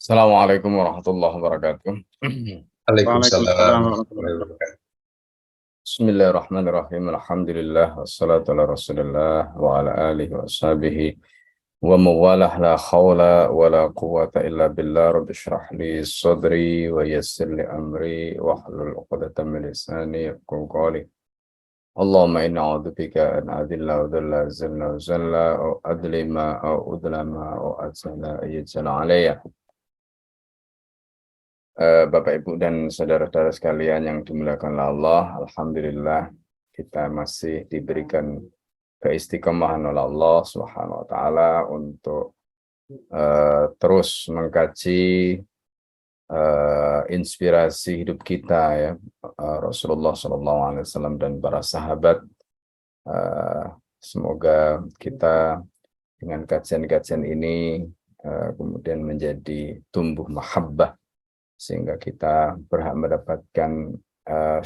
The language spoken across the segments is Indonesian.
Assalamualaikum warahmatullahi wabarakatuh. Waalaikumsalam Waalaikumsalam warahmatullahi warahmatullahi wabarakatuh. wabarakatuh. Bismillahirrahmanirrahim. Alhamdulillah wassalatu ala Rasulillah wa ala alihi wa ashabihi wa mawalah la khawla wa la quwwata illa billah. Rabbi shrah li sadri wa yassir li amri wa hlul 'uqdatam min lisani yafqahu qawli. Allahumma inna a'udzubika an adilla wa dhalla zalla wa zalla au adlima au udlama au atzala yajala alayya. Bapak Ibu dan saudara-saudara sekalian yang dimuliakan Allah, alhamdulillah kita masih diberikan keistiqomahan oleh Allah Subhanahu wa taala untuk terus mengkaji inspirasi hidup kita ya, Rasulullah SAW dan para sahabat. Semoga kita dengan kajian-kajian ini kemudian menjadi tumbuh mahabbah, sehingga kita berhak mendapatkan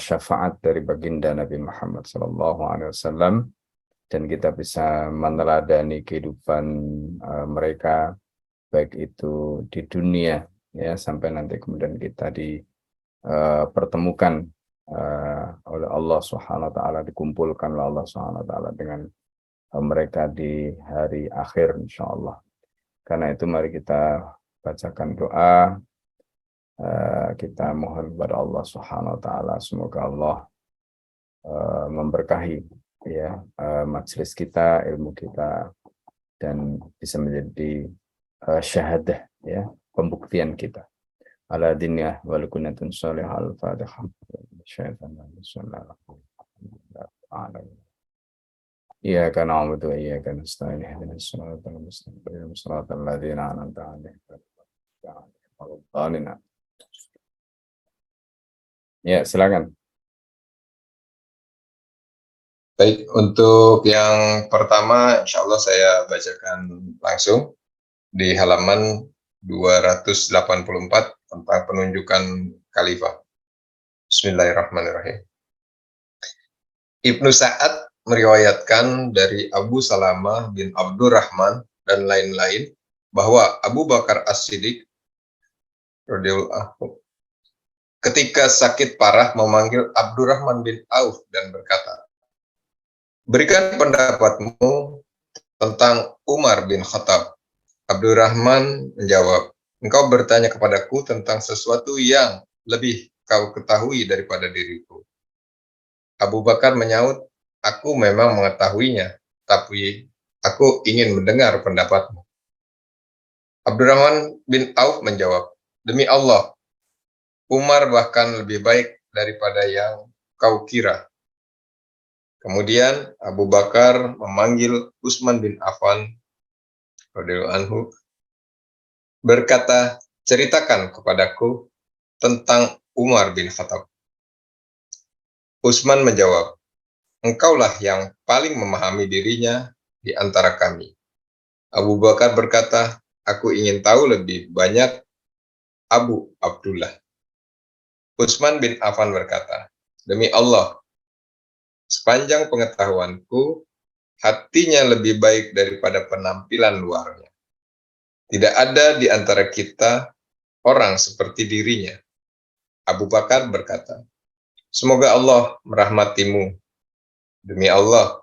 syafaat dari baginda Nabi Muhammad SAW, dan kita bisa meneladani kehidupan mereka, baik itu di dunia ya sampai nanti kemudian kita dipertemukan oleh Allah Subhanahu wa taala, dikumpulkan oleh Allah Subhanahu wa taala dengan mereka di hari akhir insyaallah. Karena itu mari kita bacakan doa. Kita mohon kepada Allah Subhanahu wa taala, semoga Allah memberkahi ya majelis kita, ilmu kita, dan bisa menjadi syahadah ya, pembuktian kita ala diniyah wal kunatun sholihah. Al-Fatihah. Iyyaka na'budu wa iyyaka nasta'in ihdinas siratal mustaqim siratal ladzina an'amta 'alaihim ghairil maghdubi 'alaihim. Ya, silakan. Baik, untuk yang pertama insya Allah saya bacakan langsung di halaman 284 tentang penunjukan khalifah. Bismillahirrahmanirrahim. Ibnu Sa'ad meriwayatkan dari Abu Salamah bin Abdurrahman dan lain-lain bahwa Abu Bakar As-Siddiq radhiyallahu anhu ketika sakit parah memanggil Abdurrahman bin Auf dan berkata, "Berikan pendapatmu tentang Umar bin Khattab." Abdurrahman menjawab, "Engkau bertanya kepadaku tentang sesuatu yang lebih kau ketahui daripada diriku." Abu Bakar menyaut, "Aku memang mengetahuinya, tapi aku ingin mendengar pendapatmu." Abdurrahman bin Auf menjawab, "Demi Allah, Umar bahkan lebih baik daripada yang kau kira." Kemudian Abu Bakar memanggil Utsman bin Affan radhiyallahu anhu, berkata, "Ceritakan kepadaku tentang Umar bin Khattab." Utsman menjawab, "Engkaulah yang paling memahami dirinya di antara kami." Abu Bakar berkata, "Aku ingin tahu lebih banyak Abu Abdullah." Utsman bin Affan berkata, "Demi Allah, sepanjang pengetahuanku, hatinya lebih baik daripada penampilan luarnya. Tidak ada di antara kita orang seperti dirinya." Abu Bakar berkata, "Semoga Allah merahmatimu. Demi Allah,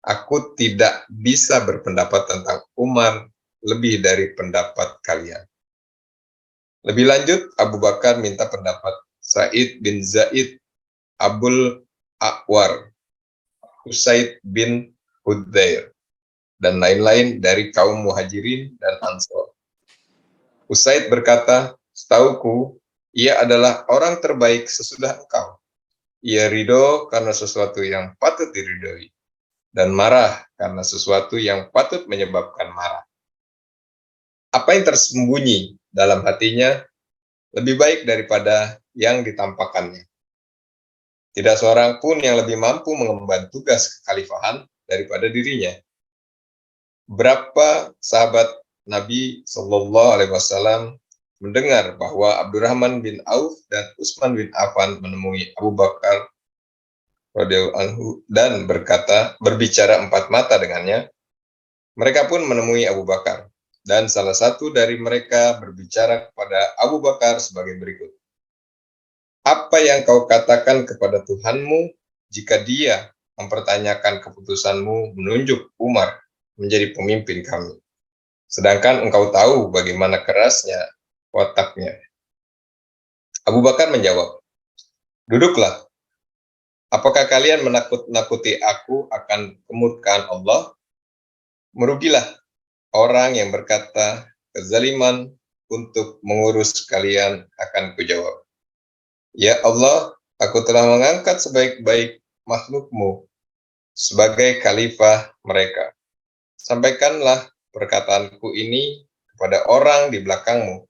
aku tidak bisa berpendapat tentang Umar lebih dari pendapat kalian." Lebih lanjut, Abu Bakar minta pendapat Sa'id bin Zaid, Abul A'war, Usaid bin Hudzair, dan lain-lain dari kaum Muhajirin dan Ansor. Usaid berkata, "Setauku, ia adalah orang terbaik sesudah engkau. Ia ridho karena sesuatu yang patut diridhoi, dan marah karena sesuatu yang patut menyebabkan marah. Apa yang tersembunyi dalam hatinya lebih baik daripada yang ditampakkannya. Tidak seorang pun yang lebih mampu mengemban tugas kekhalifahan daripada dirinya." Berapa sahabat Nabi Shallallahu Alaihi Wasallam mendengar bahwa Abdurrahman bin Auf dan Utsman bin Affan menemui Abu Bakar radhiyallahu anhu dan berbicara empat mata dengannya. Mereka pun menemui Abu Bakar. Dan salah satu dari mereka berbicara kepada Abu Bakar sebagai berikut. Apa yang kau katakan kepada Tuhanmu jika dia mempertanyakan keputusanmu menunjuk Umar menjadi pemimpin kami? Sedangkan engkau tahu bagaimana kerasnya wataknya. Abu Bakar menjawab, duduklah. Apakah kalian menakut-nakuti aku akan kemurkaan Allah? Merugilah orang yang berkata kezaliman untuk mengurus kalian, akan kujawab. Ya Allah, aku telah mengangkat sebaik-baik makhlukmu sebagai khalifah mereka. Sampaikanlah perkataanku ini kepada orang di belakangmu.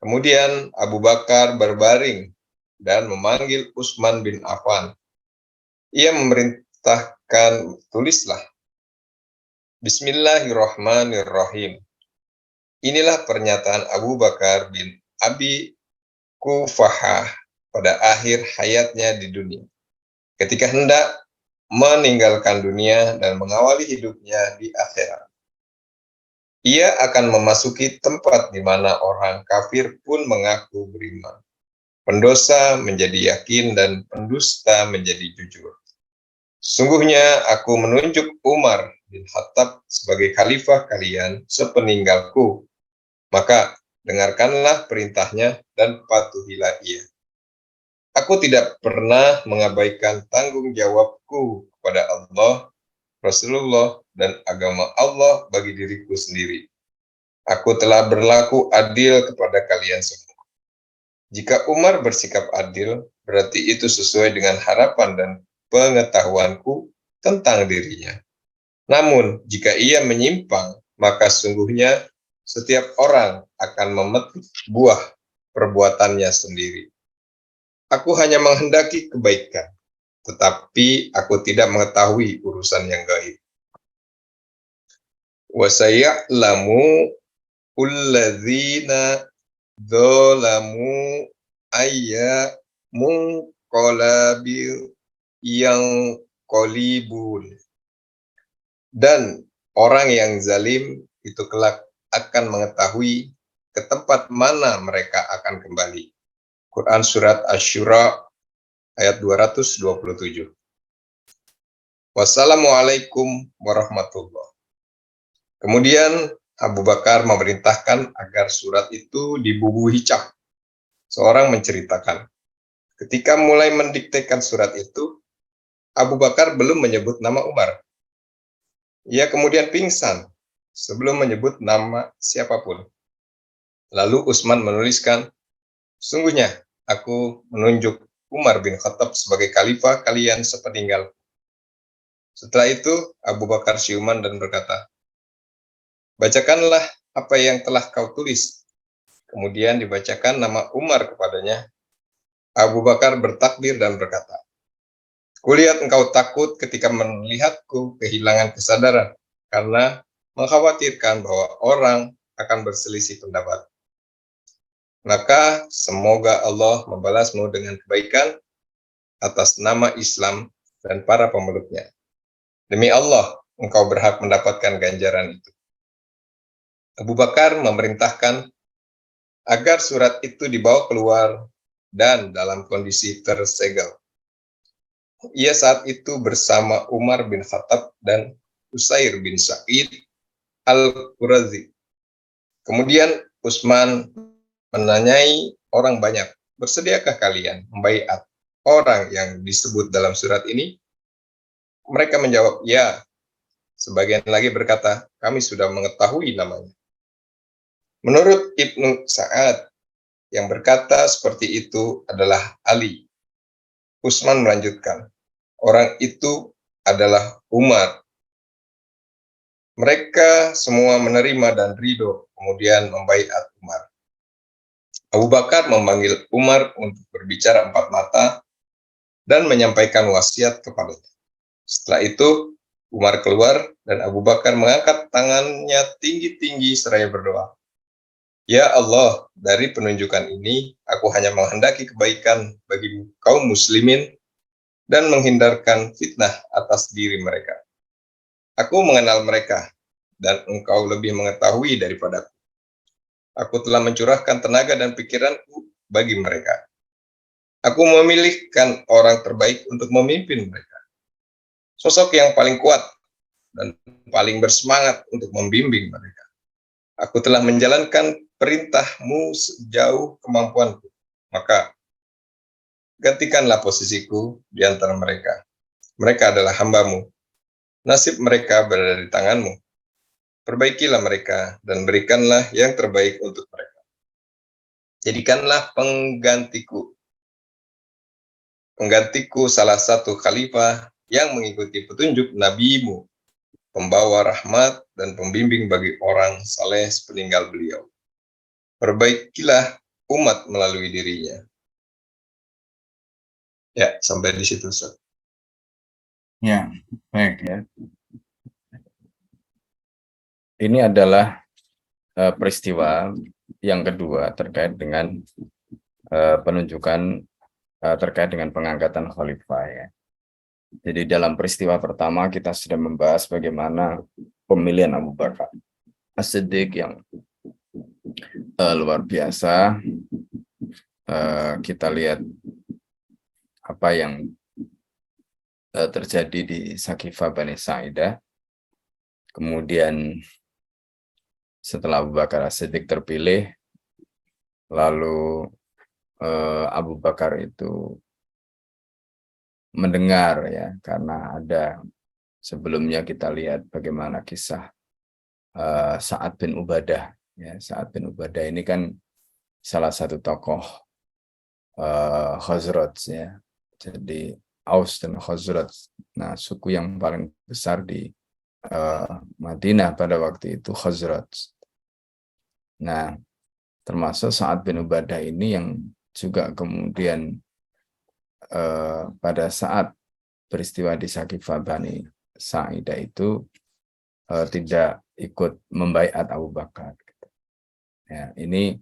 Kemudian Abu Bakar berbaring dan memanggil Utsman bin Affan. Ia memerintahkan, tulislah. Bismillahirrahmanirrahim. Inilah pernyataan Abu Bakar bin Abi Quhafah pada akhir hayatnya di dunia, ketika hendak meninggalkan dunia dan mengawali hidupnya di akhirat. Ia akan memasuki tempat di mana orang kafir pun mengaku beriman. Pendosa menjadi yakin dan pendusta menjadi jujur. Sungguhnya aku menunjuk Umar bin Khattab sebagai khalifah kalian sepeninggalku. Maka dengarkanlah perintahnya dan patuhilah ia. Aku tidak pernah mengabaikan tanggung jawabku kepada Allah, Rasulullah, dan agama Allah bagi diriku sendiri. Aku telah berlaku adil kepada kalian semua. Jika Umar bersikap adil, berarti itu sesuai dengan harapan dan pengetahuanku tentang dirinya. Namun, jika ia menyimpang, maka sungguhnya setiap orang akan memetik buah perbuatannya sendiri. Aku hanya menghendaki kebaikan, tetapi aku tidak mengetahui urusan yang gaib. Wa saya'lamu alladzina dzalamu ayya munqalabil yang qalibun. Dan orang yang zalim itu kelak akan mengetahui ke tempat mana mereka akan kembali. Quran Surat Asy-Syura ayat 227. Wassalamualaikum warahmatullahi. Kemudian Abu Bakar memerintahkan agar surat itu dibubuhi cap. Seorang menceritakan, ketika mulai mendiktekan surat itu, Abu Bakar belum menyebut nama Umar. Ia kemudian pingsan sebelum menyebut nama siapapun. Lalu Utsman menuliskan, sungguhnya aku menunjuk Umar bin Khattab sebagai khalifah kalian sepeninggal. Setelah itu Abu Bakar siuman dan berkata, bacakanlah apa yang telah kau tulis. Kemudian dibacakan nama Umar kepadanya. Abu Bakar bertakbir dan berkata, kulihat engkau takut ketika melihatku kehilangan kesadaran, karena mengkhawatirkan bahwa orang akan berselisih pendapat. Maka semoga Allah membalasmu dengan kebaikan atas nama Islam dan para pemeluknya. Demi Allah, engkau berhak mendapatkan ganjaran itu. Abu Bakar memerintahkan agar surat itu dibawa keluar dan dalam kondisi tersegel. Ia saat itu bersama Umar bin Khattab dan Usair bin Sa'id al-Qurazi. Kemudian Utsman menanyai orang banyak, bersediakah kalian membaiat orang yang disebut dalam surat ini? Mereka menjawab, ya. Sebagian lagi berkata, kami sudah mengetahui namanya. Menurut Ibnu Sa'ad, yang berkata seperti itu adalah Ali. Utsman melanjutkan, orang itu adalah Umar. Mereka semua menerima dan ridho, kemudian membaiat Umar. Abu Bakar memanggil Umar untuk berbicara empat mata dan menyampaikan wasiat kepadanya. Setelah itu, Umar keluar dan Abu Bakar mengangkat tangannya tinggi-tinggi seraya berdoa. Ya Allah, dari penunjukan ini, aku hanya menghendaki kebaikan bagi kaum muslimin dan menghindarkan fitnah atas diri mereka. Aku mengenal mereka, dan engkau lebih mengetahui daripadaku. Aku telah mencurahkan tenaga dan pikiranku bagi mereka. Aku memilihkan orang terbaik untuk memimpin mereka. Sosok yang paling kuat dan paling bersemangat untuk membimbing mereka. Aku telah menjalankan perintahmu sejauh kemampuanku. Maka gantikanlah posisiku di antara mereka. Mereka adalah hambamu. Nasib mereka berada di tanganmu. Perbaikilah mereka dan berikanlah yang terbaik untuk mereka. Jadikanlah penggantiku salah satu khalifah yang mengikuti petunjuk nabimu, pembawa rahmat dan pembimbing bagi orang saleh sepeninggal beliau. Perbaikilah umat melalui dirinya. Ya, sampai di situ, Ustaz. Ya, baik ya. Ini adalah peristiwa yang kedua terkait dengan penunjukan terkait dengan pengangkatan khalifah ya. Jadi dalam peristiwa pertama kita sudah membahas bagaimana pemilihan Abu Bakar As-Siddiq yang luar biasa. Kita lihat apa yang terjadi di Saqifah Bani Sa'idah. Kemudian setelah Abu Bakar As-Siddiq terpilih, lalu Abu Bakar itu mendengar ya, karena ada sebelumnya kita lihat bagaimana kisah Sa'ad bin Ubadah ya. Sa'ad bin Ubadah ini kan salah satu tokoh Khazraj ya. Jadi Aus dan Khazraj, nah suku yang paling besar di Madinah pada waktu itu Khazraj. Nah, termasuk Sa'ad bin Ubadah ini yang juga kemudian pada saat peristiwa di Saqifah Bani Sa'idah itu tidak ikut membaiat Abu Bakar. Ya, ini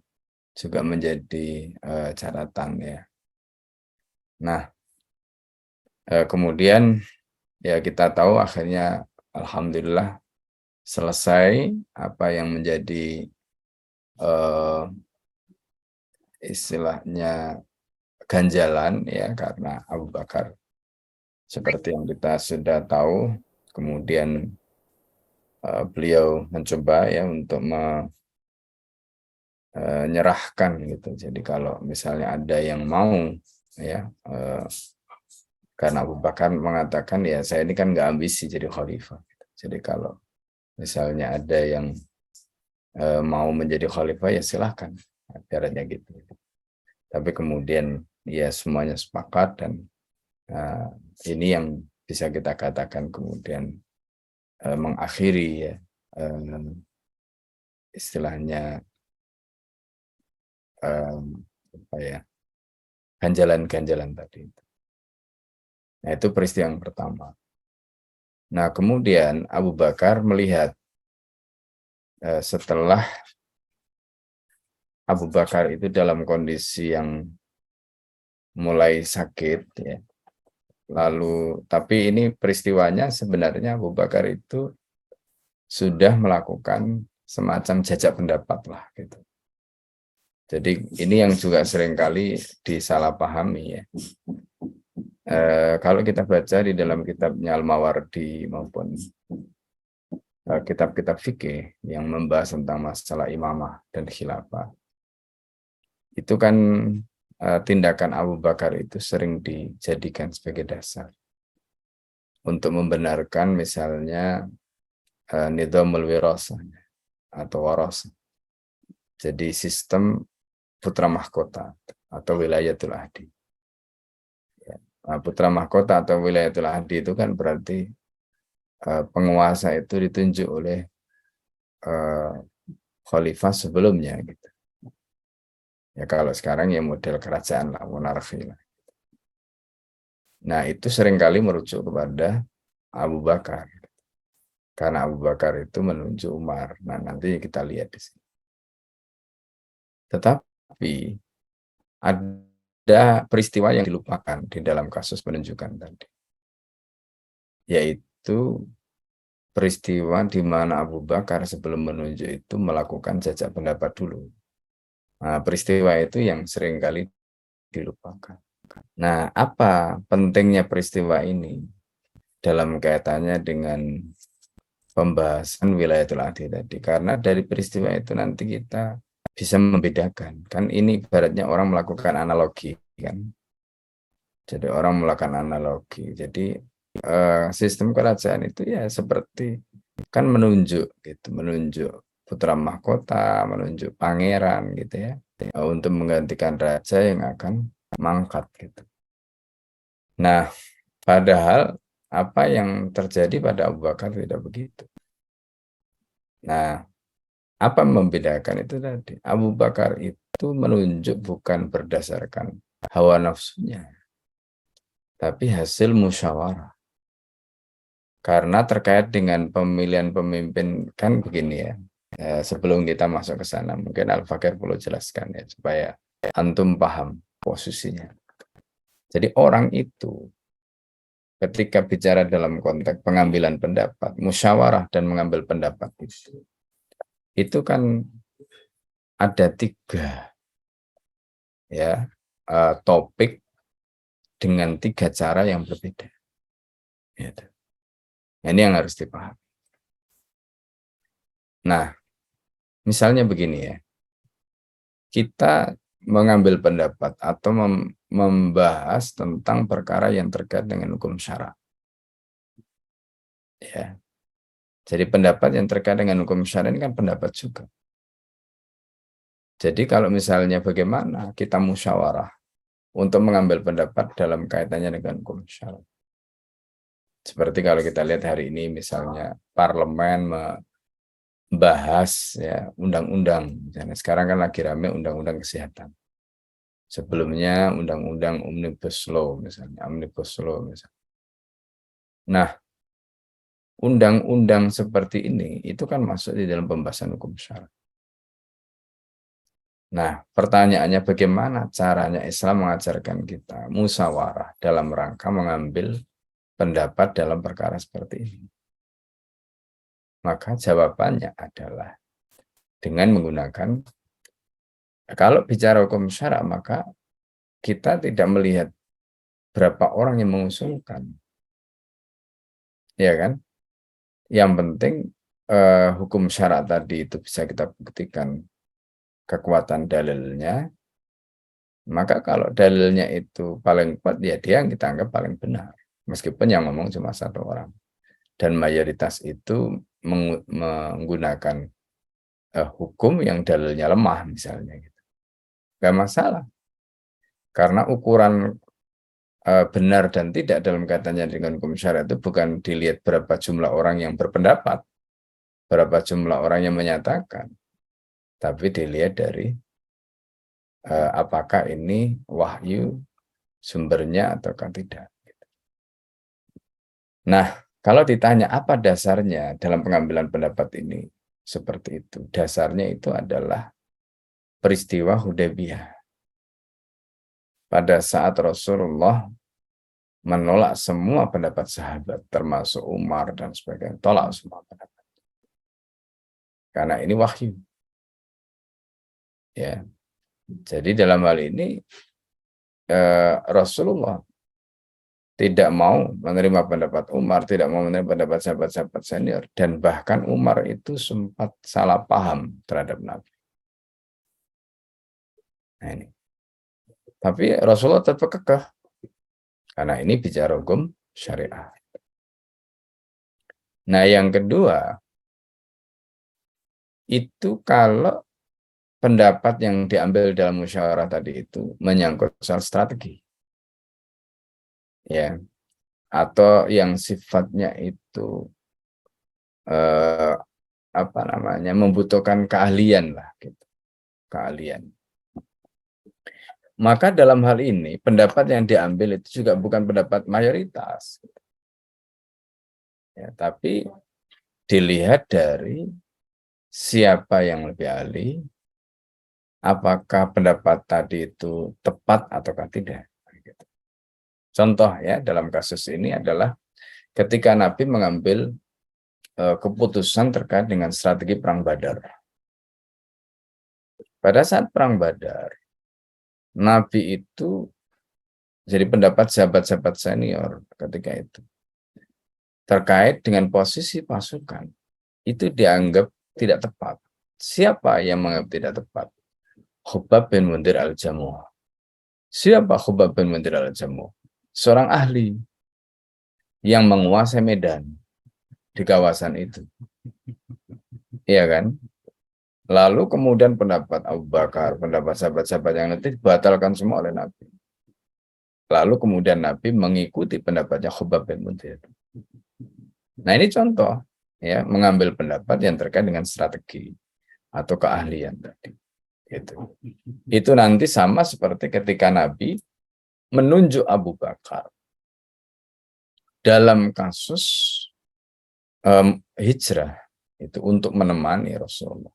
juga menjadi catatan ya. Nah, kemudian ya kita tahu akhirnya alhamdulillah selesai apa yang menjadi istilahnya ganjalan ya, karena Abu Bakar seperti yang kita sudah tahu kemudian beliau mencoba ya untuk menyerahkan gitu. Jadi kalau misalnya ada yang mau ya, karena Abu Bakar mengatakan ya saya ini kan nggak ambisi jadi khalifah. Jadi kalau misalnya ada yang mau menjadi khalifah ya silahkan, caranya gitu. Tapi kemudian ya semuanya sepakat dan ini yang bisa kita katakan kemudian mengakhiri ya istilahnya apa ya, ganjalan-ganjalan tadi. Nah itu peristiwa yang pertama. Nah kemudian Abu Bakar melihat setelah Abu Bakar itu dalam kondisi yang mulai sakit ya. Lalu tapi ini peristiwanya sebenarnya Abu Bakar itu sudah melakukan semacam jajak pendapat lah gitu. Jadi ini yang juga seringkali disalahpahami ya. Kalau kita baca di dalam kitabnya Al-Mawardi maupun kitab-kitab fikih yang membahas tentang masalah imamah dan khilafah, itu kan tindakan Abu Bakar itu sering dijadikan sebagai dasar untuk membenarkan misalnya nizamul wirasah atau warasah. Jadi sistem putra mahkota atau wilayatul ahdi. Nah, putra mahkota atau wilayatul ahdi itu kan berarti penguasa itu ditunjuk oleh khalifah sebelumnya gitu. Ya kalau sekarang ya model kerajaan lah, monarki lah. Nah itu seringkali merujuk kepada Abu Bakar. Karena Abu Bakar itu menunjuk Umar. Nah nanti kita lihat di sini. Tetapi ada peristiwa yang dilupakan di dalam kasus penunjukan tadi. Yaitu peristiwa di mana Abu Bakar sebelum menunjuk itu melakukan jajak pendapat dulu. Nah, peristiwa itu yang seringkali dilupakan. Nah, apa pentingnya peristiwa ini dalam kaitannya dengan pembahasan wilayatul adhi tadi? Karena dari peristiwa itu nanti kita bisa membedakan. Kan ini ibaratnya orang melakukan analogi, kan? Jadi orang melakukan analogi. Jadi sistem kerajaan itu ya seperti kan menunjuk gitu, menunjuk putra mahkota, menunjuk pangeran gitu ya, untuk menggantikan raja yang akan mangkat gitu. Nah, padahal apa yang terjadi pada Abu Bakar tidak begitu. Nah, apa membedakan itu tadi? Abu Bakar itu menunjuk bukan berdasarkan hawa nafsunya, tapi hasil musyawarah. Karena terkait dengan pemilihan pemimpin kan begini ya. Sebelum kita masuk ke sana, mungkin Al-Fakir perlu jelaskan ya supaya antum paham posisinya. Jadi orang itu ketika bicara dalam konteks pengambilan pendapat, musyawarah dan mengambil pendapat itu kan ada 3 ya topik dengan 3 cara yang berbeda. Gitu. Ini yang harus dipahami. Nah, misalnya begini ya, kita mengambil pendapat atau membahas tentang perkara yang terkait dengan hukum syara. Ya. Jadi pendapat yang terkait dengan hukum syara ini kan pendapat juga. Jadi kalau misalnya bagaimana kita musyawarah untuk mengambil pendapat dalam kaitannya dengan hukum syara. Seperti kalau kita lihat hari ini misalnya parlemen membahas ya undang-undang. Misalnya sekarang kan lagi rame undang-undang kesehatan. Sebelumnya undang-undang omnibus law misalnya, Nah, undang-undang seperti ini itu kan masuk di dalam pembahasan hukum syara. Nah, pertanyaannya bagaimana caranya Islam mengajarkan kita musyawarah dalam rangka mengambil pendapat dalam perkara seperti ini? Maka jawabannya adalah dengan menggunakan, kalau bicara hukum syara maka kita tidak melihat berapa orang yang mengusulkan. Ya kan? Yang penting hukum syara tadi itu bisa kita buktikan kekuatan dalilnya, maka kalau dalilnya itu paling kuat, ya dia yang kita anggap paling benar. Meskipun yang ngomong cuma 1 orang. Dan mayoritas itu menggunakan hukum yang dalilnya lemah misalnya. Gitu. Gak masalah. Karena ukuran benar dan tidak dalam kaitannya dengan hukum syariat itu bukan dilihat berapa jumlah orang yang berpendapat, berapa jumlah orang yang menyatakan, tapi dilihat dari apakah ini wahyu sumbernya ataukah tidak. Nah, kalau ditanya apa dasarnya dalam pengambilan pendapat ini, seperti itu. Dasarnya itu adalah peristiwa Hudaybiyah. Pada saat Rasulullah menolak semua pendapat sahabat, termasuk Umar dan sebagainya, tolak semua pendapat. Karena ini wahyu. Ya. Jadi dalam hal ini Rasulullah tidak mau menerima pendapat Umar, tidak mau menerima pendapat sahabat-sahabat senior, dan bahkan Umar itu sempat salah paham terhadap Nabi. Nah ini. Tapi Rasulullah tetap kekeh, karena ini bicara hukum syariah. Nah yang kedua, itu kalau pendapat yang diambil dalam musyawarah tadi itu menyangkut soal strategi. Ya, atau yang sifatnya itu membutuhkan keahlian lah gitu. Keahlian. Maka dalam hal ini pendapat yang diambil itu juga bukan pendapat mayoritas. Ya, tapi dilihat dari siapa yang lebih ahli, apakah pendapat tadi itu tepat ataukah tidak. Contoh ya dalam kasus ini adalah ketika Nabi mengambil keputusan terkait dengan strategi perang Badar. Pada saat perang Badar, Nabi itu jadi pendapat sahabat-sahabat senior ketika itu terkait dengan posisi pasukan itu dianggap tidak tepat. Siapa yang menganggap tidak tepat? Khubab bin Mundir al-Jamuh. Siapa Khubab bin Mundir al-Jamuh? Seorang ahli yang menguasai medan di kawasan itu. Iya kan? Lalu kemudian pendapat Abu Bakar, pendapat sahabat-sahabat yang nanti dibatalkan semua oleh Nabi. Lalu kemudian Nabi mengikuti pendapatnya Khubab bin Mundir. Nah ini contoh, ya, mengambil pendapat yang terkait dengan strategi atau keahlian tadi. Itu nanti sama seperti ketika Nabi menunjuk Abu Bakar dalam kasus hijrah itu untuk menemani Rasulullah.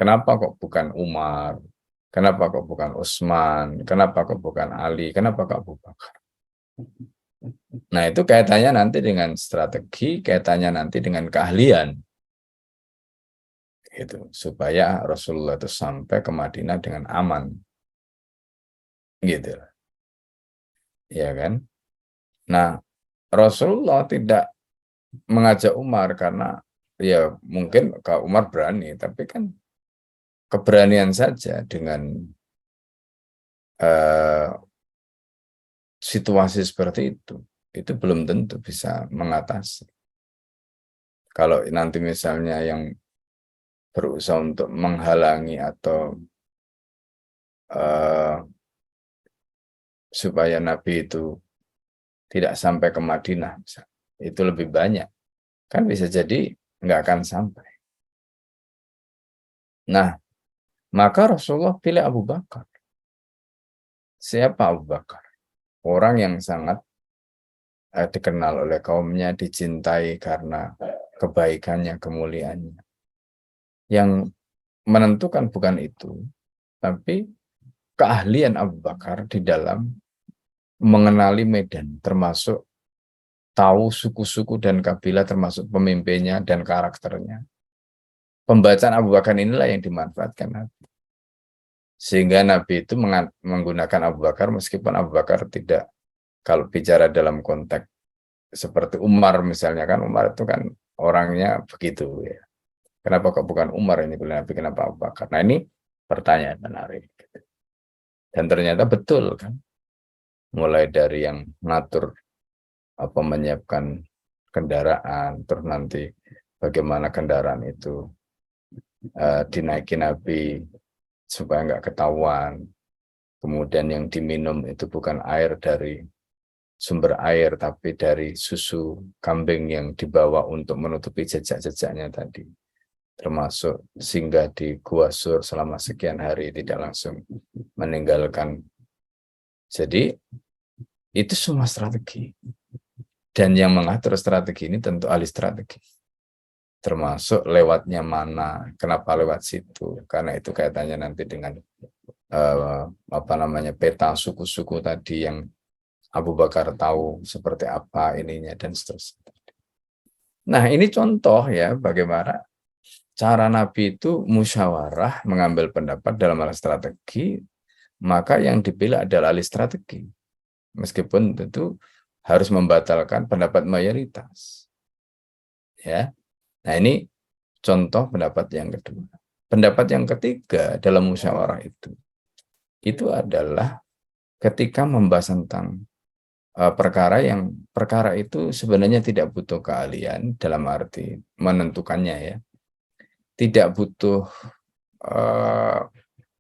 Kenapa kok bukan Umar? Kenapa kok bukan Utsman? Kenapa kok bukan Ali? Kenapa kok Abu Bakar? Nah, itu kaitannya nanti dengan strategi, kaitannya nanti dengan keahlian. Gitu, supaya Rasulullah itu sampai ke Madinah dengan aman. Gitu. Ya kan? Nah, Rasulullah tidak mengajak Umar karena ya mungkin kalau Umar berani, tapi kan keberanian saja dengan situasi seperti itu belum tentu bisa mengatasi. Kalau nanti misalnya yang berusaha untuk menghalangi atau supaya Nabi itu tidak sampai ke Madinah, itu lebih banyak, kan bisa jadi nggak akan sampai. Nah, maka Rasulullah pilih Abu Bakar. Siapa Abu Bakar? Orang yang sangat dikenal oleh kaumnya, dicintai karena kebaikannya, kemuliaannya. Yang menentukan bukan itu, tapi keahlian Abu Bakar di dalam mengenali medan, termasuk tahu suku-suku dan kabilah, termasuk pemimpinnya dan karakternya. Pembacaan Abu Bakar inilah yang dimanfaatkan Nabi. Sehingga Nabi itu menggunakan Abu Bakar, meskipun Abu Bakar tidak, kalau bicara dalam konteks seperti Umar misalnya, kan Umar itu kan orangnya begitu ya. Kenapa kok bukan Umar ini pilih Nabi, kenapa Abu Bakar? Nah ini pertanyaan menarik. Dan ternyata betul kan. Mulai dari yang ngatur menyiapkan kendaraan, terus nanti bagaimana kendaraan itu dinaiki Nabi supaya nggak ketahuan. Kemudian yang diminum itu bukan air dari sumber air, tapi dari susu kambing yang dibawa untuk menutupi jejak-jejaknya tadi. Termasuk singgah di Gua Sur selama sekian hari, tidak langsung meninggalkan. Jadi itu semua strategi. Dan yang mengatur strategi ini tentu ahli strategi. Termasuk lewatnya mana, kenapa lewat situ. Karena itu kaitannya nanti dengan peta suku-suku tadi yang Abu Bakar tahu seperti apa ininya dan seterusnya. Nah, ini contoh ya bagaimana cara Nabi itu musyawarah mengambil pendapat dalam hal strategi, maka yang dipilih adalah ahli strategi. Meskipun tentu harus membatalkan pendapat mayoritas. Ya. Nah, ini contoh pendapat yang kedua. Pendapat yang ketiga dalam musyawarah itu adalah ketika membahas tentang perkara itu sebenarnya tidak butuh keahlian dalam arti menentukannya ya. Tidak butuh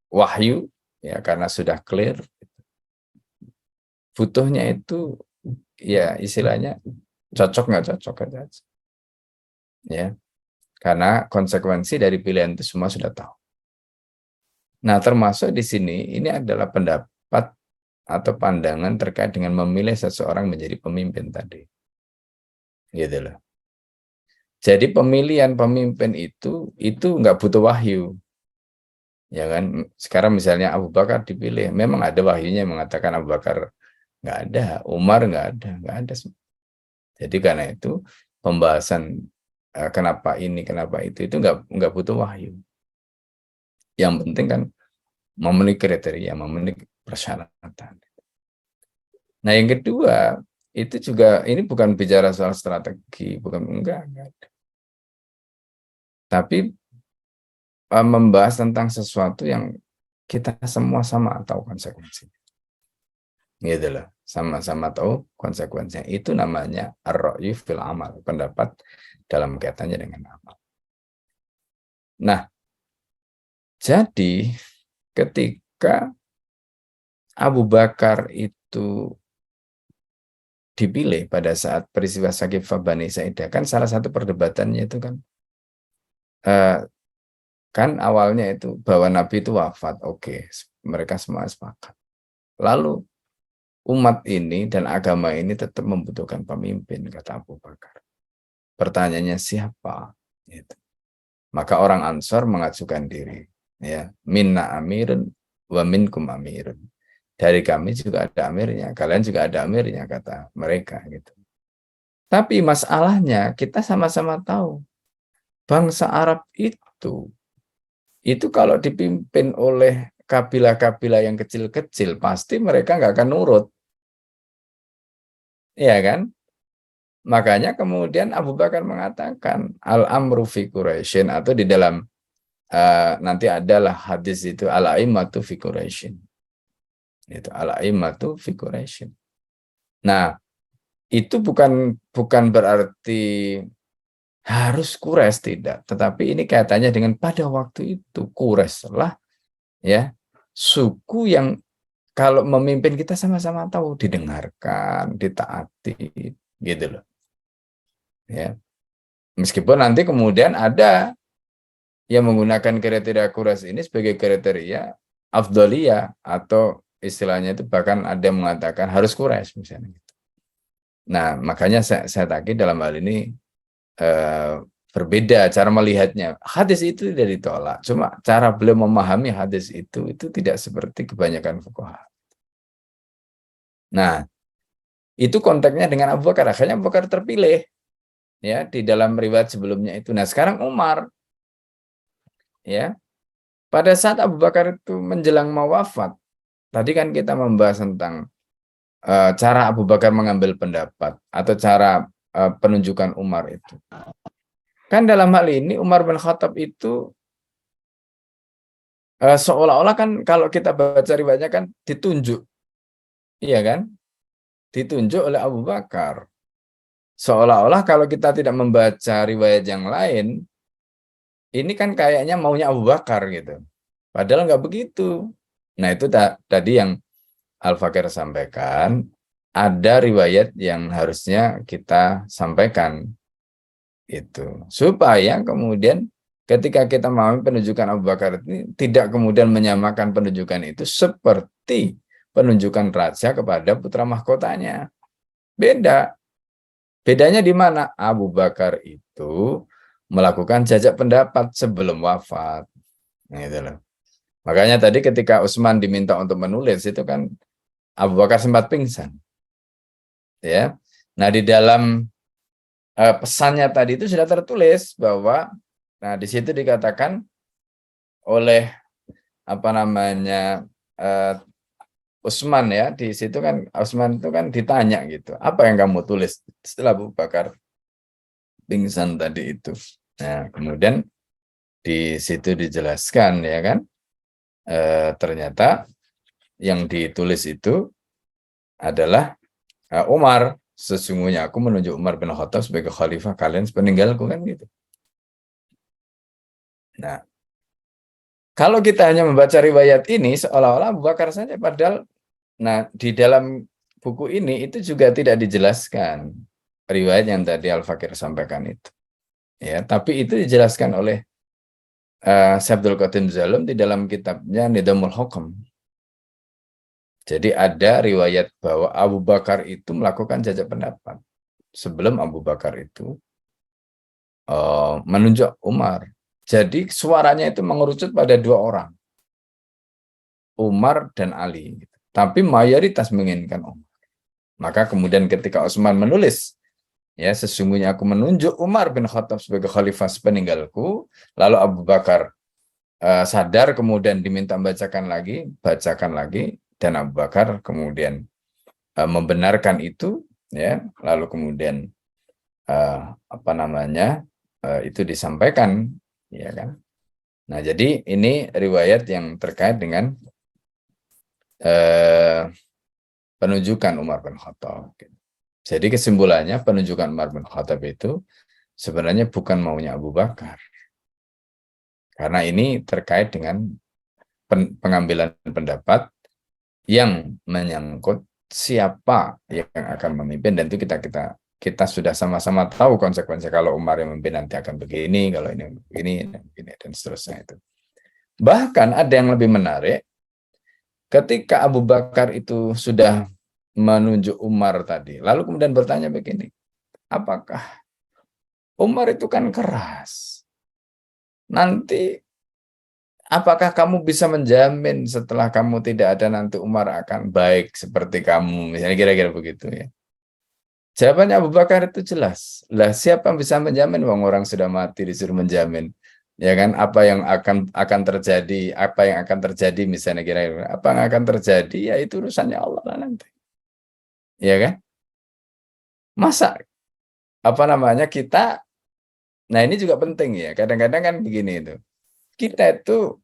wahyu ya karena sudah clear. Butuhnya itu ya istilahnya cocok nggak cocok aja. Ya. Karena konsekuensi dari pilihan itu semua sudah tahu. Nah, termasuk di sini ini adalah pendapat atau pandangan terkait dengan memilih seseorang menjadi pemimpin tadi. Gitu loh. Jadi pemilihan pemimpin itu nggak butuh wahyu. Ya kan, sekarang misalnya Abu Bakar dipilih, memang ada wahyunya yang mengatakan Abu Bakar nggak ada, Umar nggak ada. Jadi karena itu pembahasan kenapa ini, kenapa itu nggak butuh wahyu. Yang penting kan memenuhi kriteria, memenuhi persyaratan. Nah, yang kedua, itu juga ini bukan bicara soal strategi, bukan enggak. Tapi membahas tentang sesuatu yang kita semua sama tahu konsekuensinya. Gitu loh, sama-sama tahu konsekuensinya. Itu namanya ar-ra'yu fil amal, pendapat dalam kaitannya dengan amal. Nah, jadi ketika Abu Bakar itu dipilih pada saat peristiwa Saqifah Bani Sa'idah, kan salah satu perdebatannya itu kan awalnya itu bahwa Nabi itu wafat, oke, mereka semua sepakat. Lalu umat ini dan agama ini tetap membutuhkan pemimpin, kata Abu Bakar. Pertanyaannya siapa? Gitu. Maka orang Ansor mengajukan diri, ya, minna amirun wa minkum amirun. Dari kami juga ada amirnya, kalian juga ada amirnya, kata mereka gitu. Tapi masalahnya kita sama-sama tahu bangsa Arab itu kalau dipimpin oleh kabilah-kabilah yang kecil-kecil pasti mereka nggak akan nurut, ya kan? Makanya kemudian Abu Bakar mengatakan al-amru fi Quraisyin, atau di dalam nanti adalah hadis itu al-a'immatu fi Quraisyin. Itu al-a'immatu fi Quraisyin. Nah, itu bukan berarti harus Quraisy, tidak, tetapi ini kaitannya dengan pada waktu itu Quraisy lah ya suku yang kalau memimpin kita sama-sama tahu didengarkan, ditaati gitu loh. Ya. Meskipun nanti kemudian ada yang menggunakan kriteria Quraisy ini sebagai kriteria afdaliyah, atau istilahnya itu bahkan ada yang mengatakan harus Quraisy misalnya. Nah, makanya saya takkit dalam hal ini berbeda cara melihatnya. Hadis itu tidak ditolak, cuma cara beliau memahami hadis itu tidak seperti kebanyakan fuqaha. Nah, itu konteksnya dengan Abu Bakar. Akhirnya Abu Bakar terpilih ya di dalam riwayat sebelumnya itu. Nah, sekarang Umar ya. Pada saat Abu Bakar itu menjelang mau wafat, tadi kan kita membahas tentang cara Abu Bakar mengambil pendapat atau cara penunjukan Umar itu. Kan dalam hal ini Umar bin Khattab itu seolah-olah kan kalau kita baca riwayatnya kan ditunjuk, iya kan? Ditunjuk oleh Abu Bakar. Seolah-olah kalau kita tidak membaca riwayat yang lain, ini kan kayaknya maunya Abu Bakar gitu. Padahal nggak begitu. Nah itu tadi yang Al-Fakir sampaikan, ada riwayat yang harusnya kita sampaikan itu supaya kemudian ketika kita mau penunjukan Abu Bakar ini tidak kemudian menyamakan penunjukan itu seperti penunjukan raja kepada putra mahkotanya. Bedanya di mana? Abu Bakar itu melakukan jajak pendapat sebelum wafat. Nah, itu loh. Makanya tadi ketika Utsman diminta untuk menulis itu kan Abu Bakar sempat pingsan. Ya. Nah, di dalam pesannya tadi itu sudah tertulis bahwa nah di situ dikatakan oleh apa namanya Utsman ya, di situ kan Utsman itu kan ditanya gitu, apa yang kamu tulis setelah Abu Bakar pingsan tadi itu. Nah, kemudian di situ dijelaskan ya kan, ternyata yang ditulis itu adalah Umar, sesungguhnya aku menunjuk Umar bin Khattab sebagai khalifah kalian sepeninggalku, kan gitu. Nah, kalau kita hanya membaca riwayat ini seolah-olah Abu Bakar saja, padahal nah di dalam buku ini itu juga tidak dijelaskan riwayat yang tadi Al-Fakir sampaikan itu. Ya, tapi itu dijelaskan oleh Syabdul Qadim Zalum di dalam kitabnya Nidamul Hukam. Jadi ada riwayat bahwa Abu Bakar itu melakukan jajak pendapat sebelum Abu Bakar itu menunjuk Umar. Jadi suaranya itu mengerucut pada dua orang, Umar dan Ali. Tapi mayoritas menginginkan Umar. Maka kemudian ketika Utsman menulis Ya, sesungguhnya aku menunjuk Umar bin Khattab sebagai khalifah sepeninggalku, lalu Abu Bakar sadar, kemudian diminta bacakan lagi, dan Abu Bakar kemudian membenarkan itu, ya, lalu kemudian itu disampaikan, ya kan. Nah, jadi ini riwayat yang terkait dengan penunjukan Umar bin Khattab. Jadi kesimpulannya penunjukan Umar bin Khattab itu sebenarnya bukan maunya Abu Bakar. Karena ini terkait dengan pengambilan pendapat yang menyangkut siapa yang akan memimpin, dan itu kita sudah sama-sama tahu konsekuensi kalau Umar yang memimpin nanti akan begini, kalau ini begini dan seterusnya itu. Bahkan ada yang lebih menarik, ketika Abu Bakar itu sudah menunjuk Umar tadi, lalu kemudian bertanya begini, apakah Umar itu kan keras, nanti apakah kamu bisa menjamin setelah kamu tidak ada nanti Umar akan baik seperti kamu, misalnya kira-kira begitu ya. Jawabannya Abu Bakar itu jelas. Lah, siapa yang bisa menjamin? Wong orang sudah mati disuruh menjamin. Ya kan, apa yang akan terjadi misalnya kira-kira apa yang akan terjadi, ya itu urusannya Allah lah nanti. Ya kan? Masa kita, nah ini juga penting ya. Kadang-kadang kan begini itu. Kita itu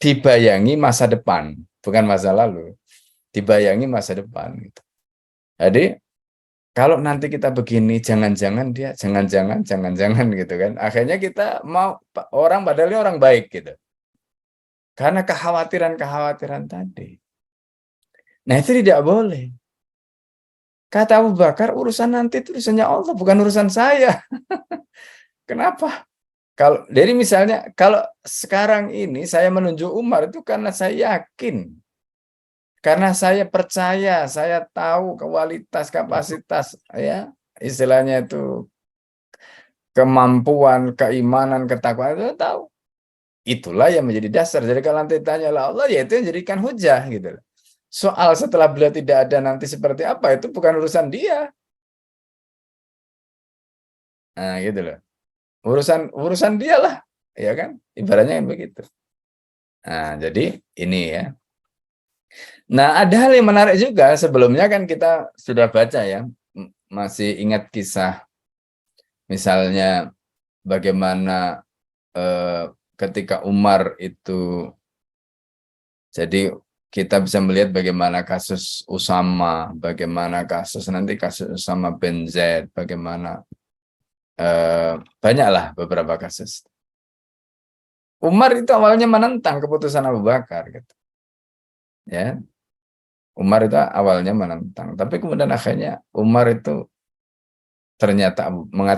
dibayangi masa depan, bukan masa lalu. Dibayangi masa depan gitu. Jadi kalau nanti kita begini, jangan-jangan gitu kan. Akhirnya kita mau orang, padahal ini orang baik gitu. Karena kekhawatiran tadi. Nah, itu tidak boleh. Kata Abu Bakar, urusan nanti itu urusannya Allah, bukan urusan saya. Kenapa? Jadi misalnya, kalau sekarang ini saya menunjuk Umar itu karena saya yakin. Karena saya percaya, saya tahu kualitas, kapasitas, ya, istilahnya itu kemampuan, keimanan, ketakwaan itu tahu. Itulah yang menjadi dasar. Jadi kalau nanti tanya Allah, ya itu yang jadikan hujah gitu. Soal setelah beliau tidak ada nanti seperti apa, itu bukan urusan dia. Nah, gitu loh. Urusan dia lah, ya kan? Ibaratnya kan begitu. Nah, jadi ini ya. Nah, ada hal yang menarik juga. Sebelumnya kan kita sudah baca ya, masih ingat kisah misalnya bagaimana ketika Umar itu, jadi kita bisa melihat bagaimana kasus Usama, bagaimana kasus Usama bin Zaid, bagaimana banyaklah beberapa kasus. Umar itu awalnya menentang keputusan Abu Bakar, gitu. Ya, Umar itu awalnya menentang, tapi kemudian akhirnya Umar itu ternyata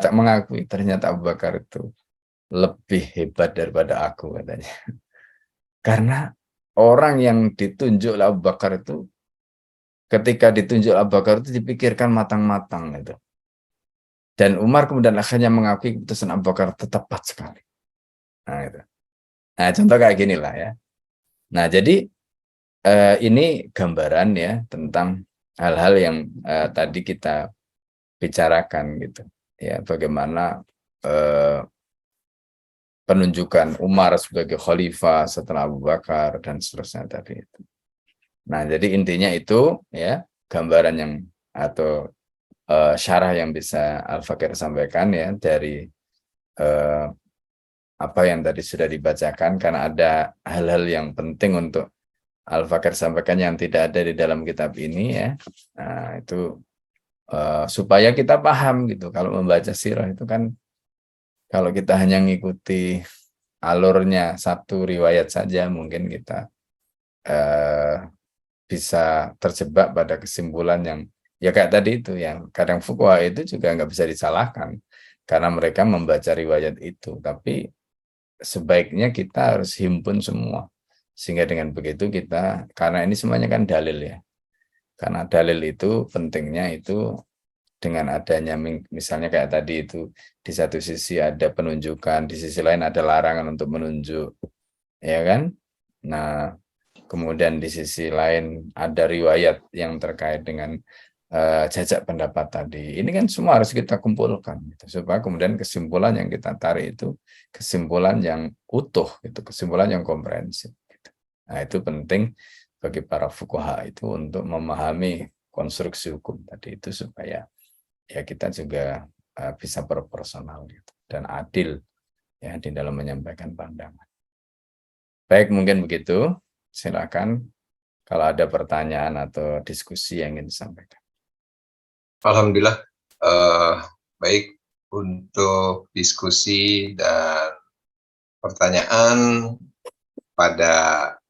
mengakui ternyata Abu Bakar itu lebih hebat daripada aku, katanya. Karena orang yang ditunjuk oleh Abu Bakar itu, ketika ditunjuk Abu Bakar itu dipikirkan matang-matang itu. Dan Umar kemudian akhirnya mengakui keputusan Abu Bakar itu tepat sekali. Nah, itu. Nah, contoh kayak gini lah ya. Nah, jadi ini gambaran ya tentang hal-hal yang tadi kita bicarakan gitu. Ya, bagaimana penunjukan Umar sebagai khalifah setelah Abu Bakar dan seterusnya tadi itu. Nah, jadi intinya itu ya, gambaran yang atau syarah yang bisa Al-Fakir sampaikan ya dari apa yang tadi sudah dibacakan, karena ada hal-hal yang penting untuk Al-Fakir sampaikan yang tidak ada di dalam kitab ini ya. Nah, itu supaya kita paham gitu. Kalau membaca sirah itu kan, kalau kita hanya ngikuti alurnya satu riwayat saja, mungkin kita bisa terjebak pada kesimpulan yang ya kayak tadi itu, yang kadang fuqaha itu juga nggak bisa disalahkan karena mereka membaca riwayat itu, tapi sebaiknya kita harus himpun semua, sehingga dengan begitu kita, karena ini semuanya kan dalil ya, karena dalil itu pentingnya itu dengan adanya misalnya kayak tadi itu, di satu sisi ada penunjukan, di sisi lain ada larangan untuk menunjuk, ya kan. Nah, kemudian di sisi lain ada riwayat yang terkait dengan jajak pendapat tadi. Ini kan semua harus kita kumpulkan gitu, supaya kemudian kesimpulan yang kita tarik itu kesimpulan yang utuh, gitu, kesimpulan yang komprehensif. Gitu. Nah, itu penting bagi para fuqaha itu untuk memahami konstruksi hukum tadi itu supaya ya kita juga bisa proporsional gitu, dan adil ya di dalam menyampaikan pandangan. Baik, mungkin begitu. Silakan kalau ada pertanyaan atau diskusi yang ingin disampaikan. Alhamdulillah, baik untuk diskusi dan pertanyaan pada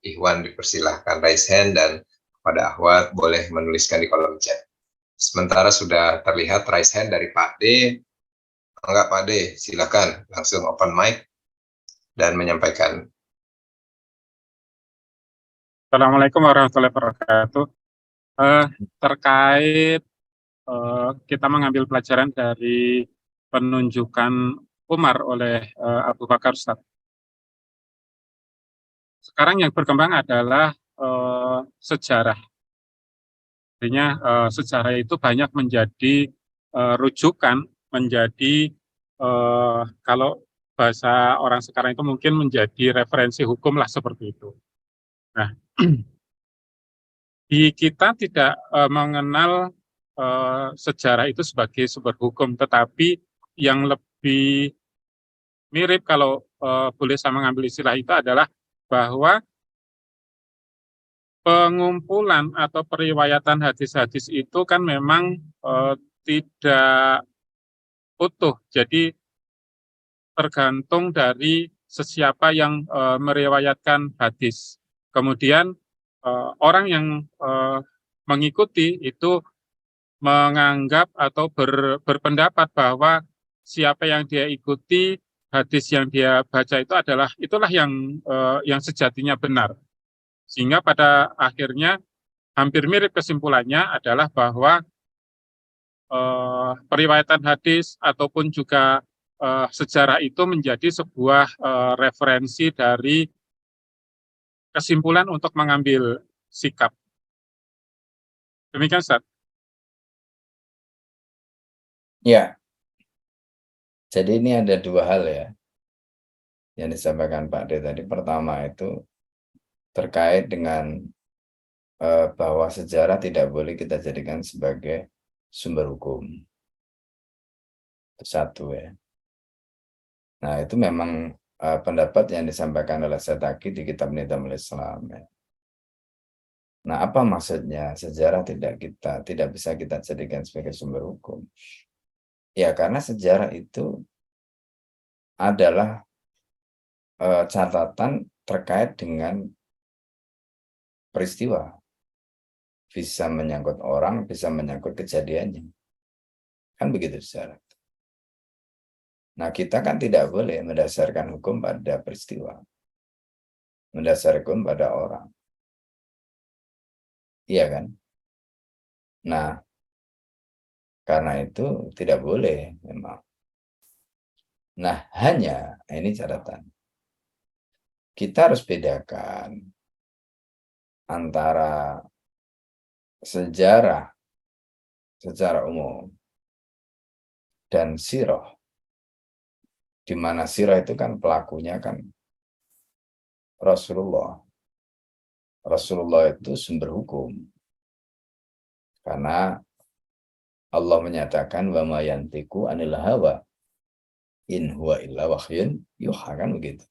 Ikhwan dipersilahkan raise hand, dan pada Ahwat boleh menuliskan di kolom chat. Sementara sudah terlihat raise hand dari Pak D. Enggak, Pak D, silakan langsung open mic dan menyampaikan. Assalamualaikum warahmatullahi wabarakatuh. Terkait kita mengambil pelajaran dari penunjukan Umar oleh Abu Bakar, Ustaz. Sekarang yang berkembang adalah sejarah. Artinya sejarah itu banyak menjadi rujukan, menjadi kalau bahasa orang sekarang itu mungkin menjadi referensi hukum lah, seperti itu. Nah, di kita tidak mengenal sejarah itu sebagai sumber hukum, tetapi yang lebih mirip, kalau boleh saya mengambil istilah itu, adalah bahwa pengumpulan atau periwayatan hadis-hadis itu kan memang tidak utuh, jadi tergantung dari sesiapa yang meriwayatkan hadis. Kemudian orang yang mengikuti itu menganggap atau berpendapat bahwa siapa yang dia ikuti, hadis yang dia baca itu itulah yang sejatinya benar. Sehingga pada akhirnya hampir mirip kesimpulannya adalah bahwa periwayatan hadis ataupun juga sejarah itu menjadi sebuah referensi dari kesimpulan untuk mengambil sikap. Demikian, Ustaz. Ya, jadi ini ada dua hal ya yang disampaikan Pak D tadi. Pertama itu terkait dengan bahwa sejarah tidak boleh kita jadikan sebagai sumber hukum. Itu satu ya. Nah, itu memang pendapat yang disampaikan oleh Setaki di kitab Nizamul Islam ya. Nah, apa maksudnya sejarah tidak bisa kita jadikan sebagai sumber hukum? Ya, karena sejarah itu adalah catatan terkait dengan peristiwa. Bisa menyangkut orang, bisa menyangkut kejadiannya. Kan begitu sejarah. Nah, kita kan tidak boleh mendasarkan hukum pada peristiwa. Mendasarkan hukum pada orang. Iya kan? Nah, karena itu tidak boleh memang. Nah, hanya ini catatan. Kita harus bedakan antara sejarah secara umum dan sirah. Di mana sirah itu kan pelakunya kan Rasulullah. Rasulullah itu sumber hukum. Karena Allah menyatakan wa ma yantiqu anil hawa in huwa illa wahyun yuha, kan begitu.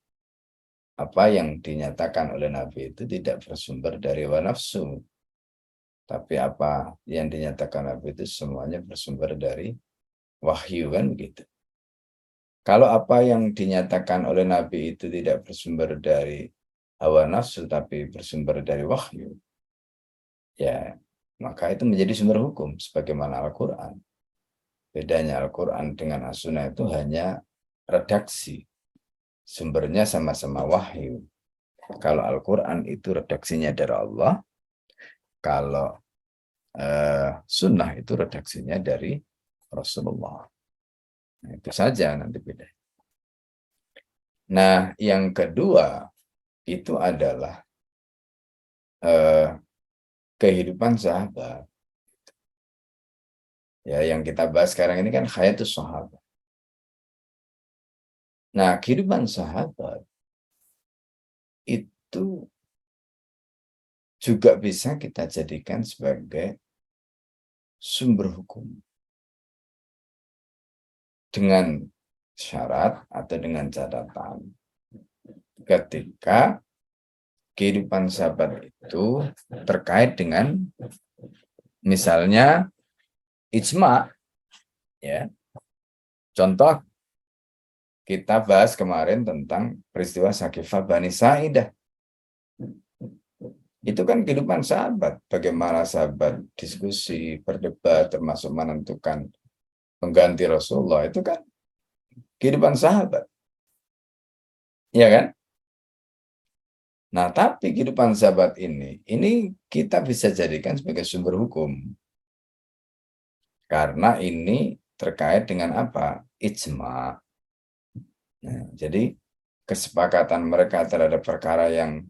Apa yang dinyatakan oleh Nabi itu tidak bersumber dari hawa nafsu. Tapi apa yang dinyatakan Nabi itu semuanya bersumber dari wahyu, kan begitu. Kalau apa yang dinyatakan oleh Nabi itu tidak bersumber dari hawa nafsu tapi bersumber dari wahyu, ya maka itu menjadi sumber hukum sebagaimana Al-Quran. Bedanya Al-Quran dengan As-Sunnah itu hanya redaksi. Sumbernya sama-sama wahyu. Kalau Al-Quran itu redaksinya dari Allah, kalau Sunnah itu redaksinya dari Rasulullah. Nah, itu saja nanti beda. Nah, yang kedua itu adalah kehidupan sahabat. Ya, yang kita bahas sekarang ini kan hayatus sahabat. Nah, kehidupan sahabat itu juga bisa kita jadikan sebagai sumber hukum dengan syarat atau dengan catatan ketika kehidupan sahabat itu terkait dengan misalnya ijma, ya. Contoh kita bahas kemarin tentang peristiwa Saqifah Bani Sa'idah. Itu kan kehidupan sahabat, bagaimana sahabat diskusi, berdebat, termasuk menentukan pengganti Rasulullah, itu kan kehidupan sahabat. Iya kan? Nah, tapi kehidupan sahabat ini kita bisa jadikan sebagai sumber hukum. Karena ini terkait dengan apa? Ijma. Nah, jadi kesepakatan mereka terhadap perkara yang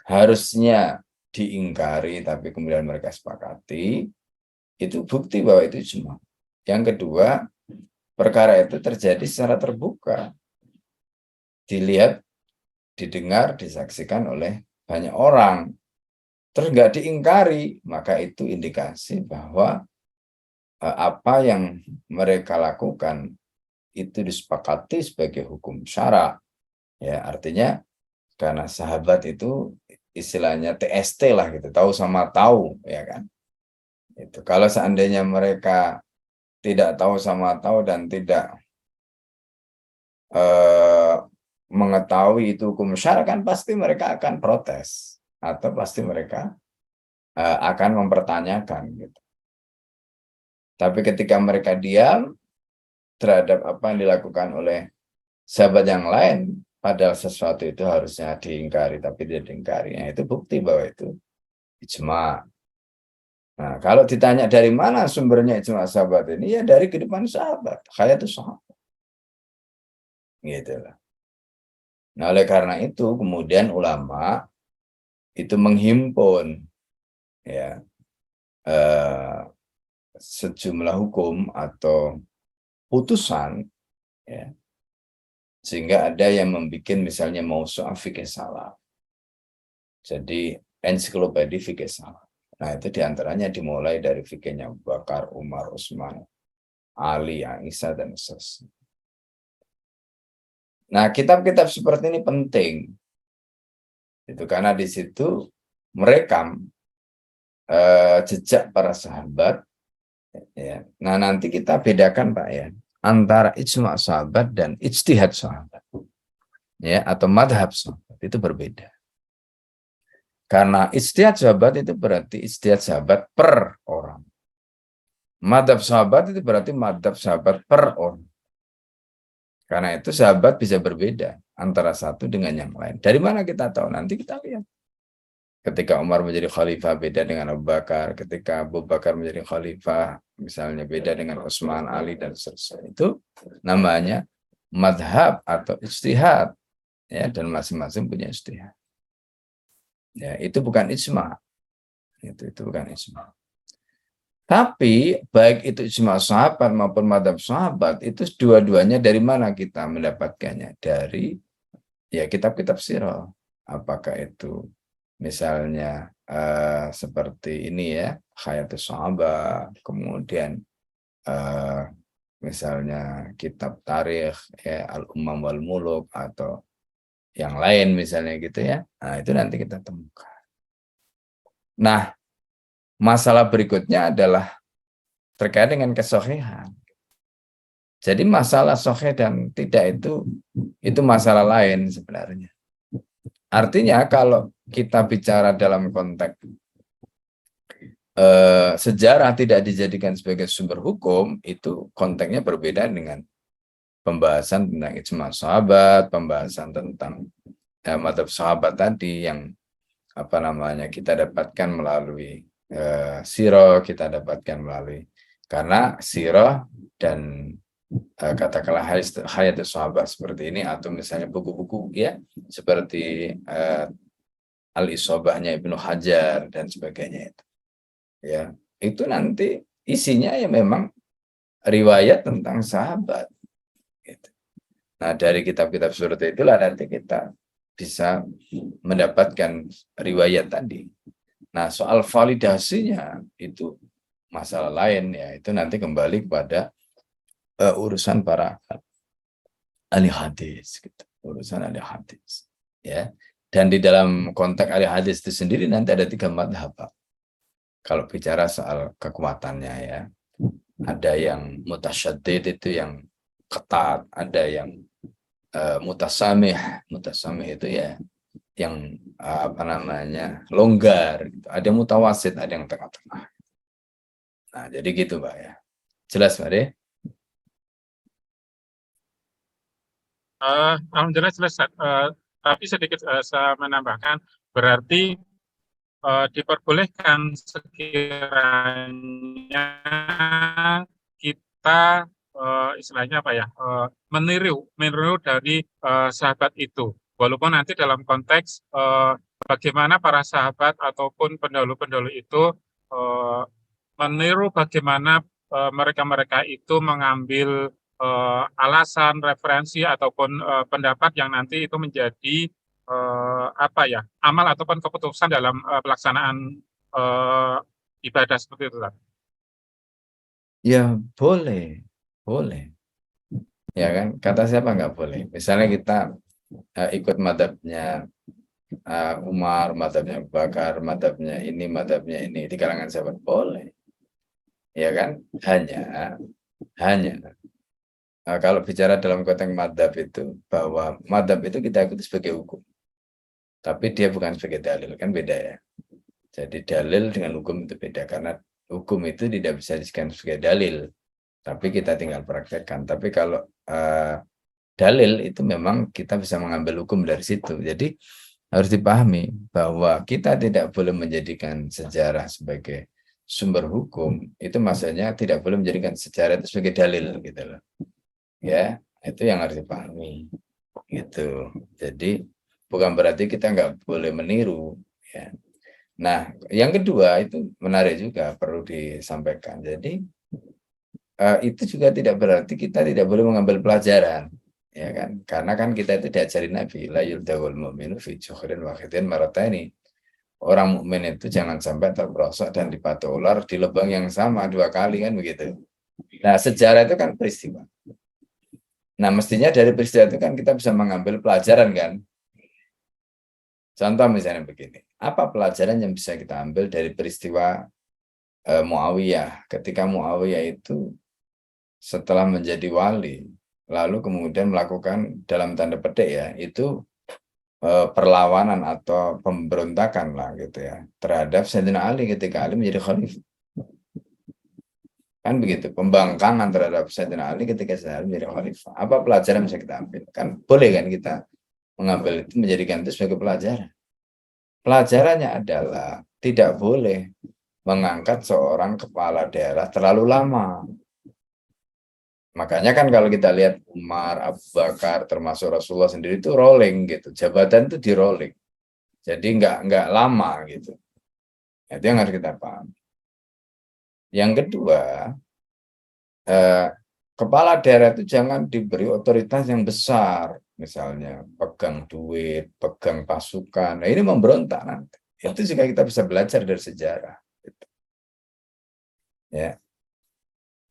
harusnya diingkari, tapi kemudian mereka sepakati, itu bukti bahwa itu ijma. Yang kedua, perkara itu terjadi secara terbuka. Dilihat, didengar, disaksikan oleh banyak orang. Terus nggak diingkari, maka itu indikasi bahwa apa yang mereka lakukan itu disepakati sebagai hukum syara. Ya, artinya karena sahabat itu istilahnya TST lah gitu, tahu sama tahu, ya kan. Itu kalau seandainya mereka tidak tahu sama tahu dan tidak mengetahui itu hukum syara, kan pasti mereka akan protes atau pasti mereka akan mempertanyakan gitu. Tapi ketika mereka diam terhadap apa yang dilakukan oleh sahabat yang lain, padahal sesuatu itu harusnya diingkari tapi tidak diingkari, nah, itu bukti bahwa itu ijma. Nah, kalau ditanya dari mana sumbernya ijma sahabat ini, ya dari kehidupan sahabat, hayatus sahabat. Gitu lah. Nah, oleh karena itu kemudian ulama itu menghimpun ya sejumlah hukum atau putusan, ya, sehingga ada yang membuat misalnya mausu'ah fikih salaf. Jadi ensiklopedia fikih salaf. Nah, itu diantaranya dimulai dari fikihnya Abu Bakar, Umar, Utsman, Ali, Aisyah, dan seterusnya. Nah, kitab-kitab seperti ini penting. Itu karena di situ merekam jejak para sahabat. Ya. Nah, nanti kita bedakan Pak ya, antara ijma sahabat dan ijtihad sahabat. Ya, atau madhab sahabat itu berbeda. Karena ijtihad sahabat itu berarti ijtihad sahabat per orang. Madhab sahabat itu berarti madhab sahabat per orang. Karena itu sahabat bisa berbeda antara satu dengan yang lain. Dari mana kita tahu? Nanti kita lihat. Ketika Umar menjadi khalifah beda dengan Abu Bakar. Ketika Abu Bakar menjadi khalifah misalnya beda dengan Utsman, Ali, dan seterusnya. Itu namanya madhab atau ijtihad. Ya, dan masing-masing punya ijtihad. Ya, itu bukan ijma. Itu bukan ijma. Tapi baik itu ijma sahabat maupun madhab sahabat, itu dua-duanya dari mana kita mendapatkannya? Dari ya kitab-kitab sirah. Apakah itu misalnya seperti ini ya, Hayatus Sahabat, kemudian misalnya kitab tarikh ya, Al-Ummam wal Muluk, atau yang lain misalnya gitu ya. Nah, itu nanti kita temukan. Nah, masalah berikutnya adalah terkait dengan kesohihan. Jadi masalah sahih dan tidak itu masalah lain sebenarnya. Artinya kalau kita bicara dalam konteks sejarah tidak dijadikan sebagai sumber hukum, itu konteksnya berbeda dengan pembahasan tentang ijma sahabat, pembahasan tentang madhab sahabat tadi yang apa namanya kita dapatkan melalui sirah, kita dapatkan melalui karena sirah dan katakanlah hayatus sahabat seperti ini, atau misalnya buku-buku ya seperti Al-Isobahnya Ibnu Hajar dan sebagainya itu. Ya, itu nanti isinya ya memang riwayat tentang sahabat. Gitu. Nah, dari kitab-kitab seperti itulah nanti kita bisa mendapatkan riwayat tadi. Nah, soal validasinya itu masalah lain ya, itu nanti kembali kepada urusan para ahli hadis gitu. Urusan ahli hadis ya. Dan di dalam konteks ahli hadis itu sendiri nanti ada 3 madhab. Kalau bicara soal kekuatannya ya, ada yang mutasyaddid itu yang ketat, ada yang mutasamih itu ya yang apa namanya longgar, gitu. Ada mutawasid, ada yang tengah-tengah. Nah, jadi gitu Mbak ya. Jelas Mbak deh? Alhamdulillah jelas. Tapi sedikit saya menambahkan, berarti diperbolehkan sekiranya kita istilahnya apa ya, meniru dari sahabat itu, walaupun nanti dalam konteks bagaimana para sahabat ataupun pendahulu-pendahulu itu meniru bagaimana mereka-mereka itu mengambil alasan, referensi ataupun pendapat yang nanti itu menjadi apa ya, amal ataupun keputusan dalam pelaksanaan ibadah seperti itu. Ya boleh, boleh. Ya kan, kata siapa nggak boleh? Misalnya kita ikut madhabnya Umar, madhabnya Abu Bakar, madhabnya ini di kalangan sahabat boleh. Ya kan, hanya kalau bicara dalam konteks madhab itu, bahwa madhab itu kita ikuti sebagai hukum. Tapi dia bukan sebagai dalil, kan beda ya. Jadi dalil dengan hukum itu beda, karena hukum itu tidak bisa dijadikan sebagai dalil. Tapi kita tinggal praktekkan. Tapi kalau dalil itu memang kita bisa mengambil hukum dari situ. Jadi harus dipahami bahwa kita tidak boleh menjadikan sejarah sebagai sumber hukum. Itu maksudnya tidak boleh menjadikan sejarah itu sebagai dalil gitu loh. Ya, itu yang harus dipahami gitu. Jadi bukan berarti kita nggak boleh meniru ya. Nah, yang kedua itu menarik juga perlu disampaikan. Jadi itu juga tidak berarti kita tidak boleh mengambil pelajaran, ya kan? Karena kan kita itu diajari Nabi, la yuldawul mu'minu fi juhrin wahidin marataini. Orang mukmin itu jangan sampai terperosok dan dipatok ular di lubang yang sama 2 kali kan begitu. Nah, sejarah itu kan peristiwa. Nah, mestinya dari peristiwa itu kan kita bisa mengambil pelajaran kan. Contoh misalnya begini, apa pelajaran yang bisa kita ambil dari peristiwa Muawiyah? Ketika Muawiyah itu setelah menjadi wali, lalu kemudian melakukan dalam tanda petik ya, itu perlawanan atau pemberontakan lah gitu ya, terhadap Sayyidina Ali ketika Ali menjadi khalifah. Kan begitu, pembangkangan terhadap Sayyidina Ali ketika Sayyidina Ali menjadi khalifah. Apa pelajaran yang bisa kita ambil? Kan boleh kan kita mengambil itu, menjadikan itu sebagai pelajaran. Pelajarannya adalah tidak boleh mengangkat seorang kepala daerah terlalu lama. Makanya kan kalau kita lihat Umar, Abu Bakar, termasuk Rasulullah sendiri itu rolling gitu, jabatan itu di rolling. Jadi nggak lama gitu. Itu yang harus kita paham. Yang kedua, kepala daerah itu jangan diberi otoritas yang besar, misalnya pegang duit, pegang pasukan. Nah, ini memberontak nanti. Itu juga kita bisa belajar dari sejarah. Gitu. Ya.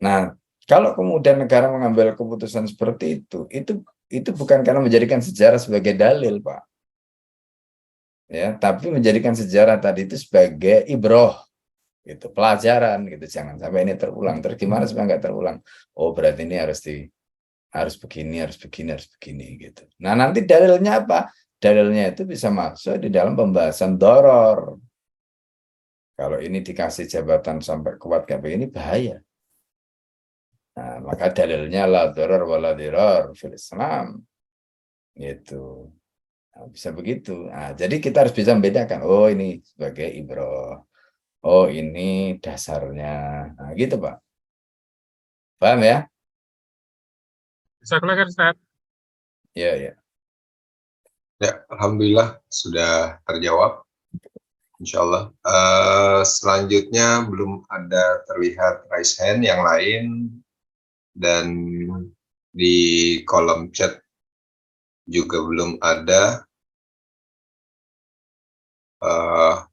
Nah, kalau kemudian negara mengambil keputusan seperti itu bukan karena menjadikan sejarah sebagai dalil, Pak. Ya, tapi menjadikan sejarah tadi itu sebagai ibroh, gitu, pelajaran, gitu. Jangan sampai ini terulang. Terus gimana supaya nggak terulang? Oh, berarti ini harus begini, gitu. Nah, nanti dalilnya apa? Dalilnya itu bisa masuk di dalam pembahasan doror. Kalau ini dikasih jabatan sampai kuat kayak begini, bahaya. Nah, maka dalilnya la doror wala diror fil Islam. Gitu. Nah, bisa begitu. Nah, jadi kita harus bisa membedakan. Oh, ini sebagai ibroh. Oh, ini dasarnya. Nah, gitu, Pak. Paham ya? Bisa keluar, Ustaz? Ya, ya. Ya, alhamdulillah sudah terjawab. Insyaallah. Selanjutnya belum ada terlihat raise hand yang lain, dan di kolom chat juga belum ada.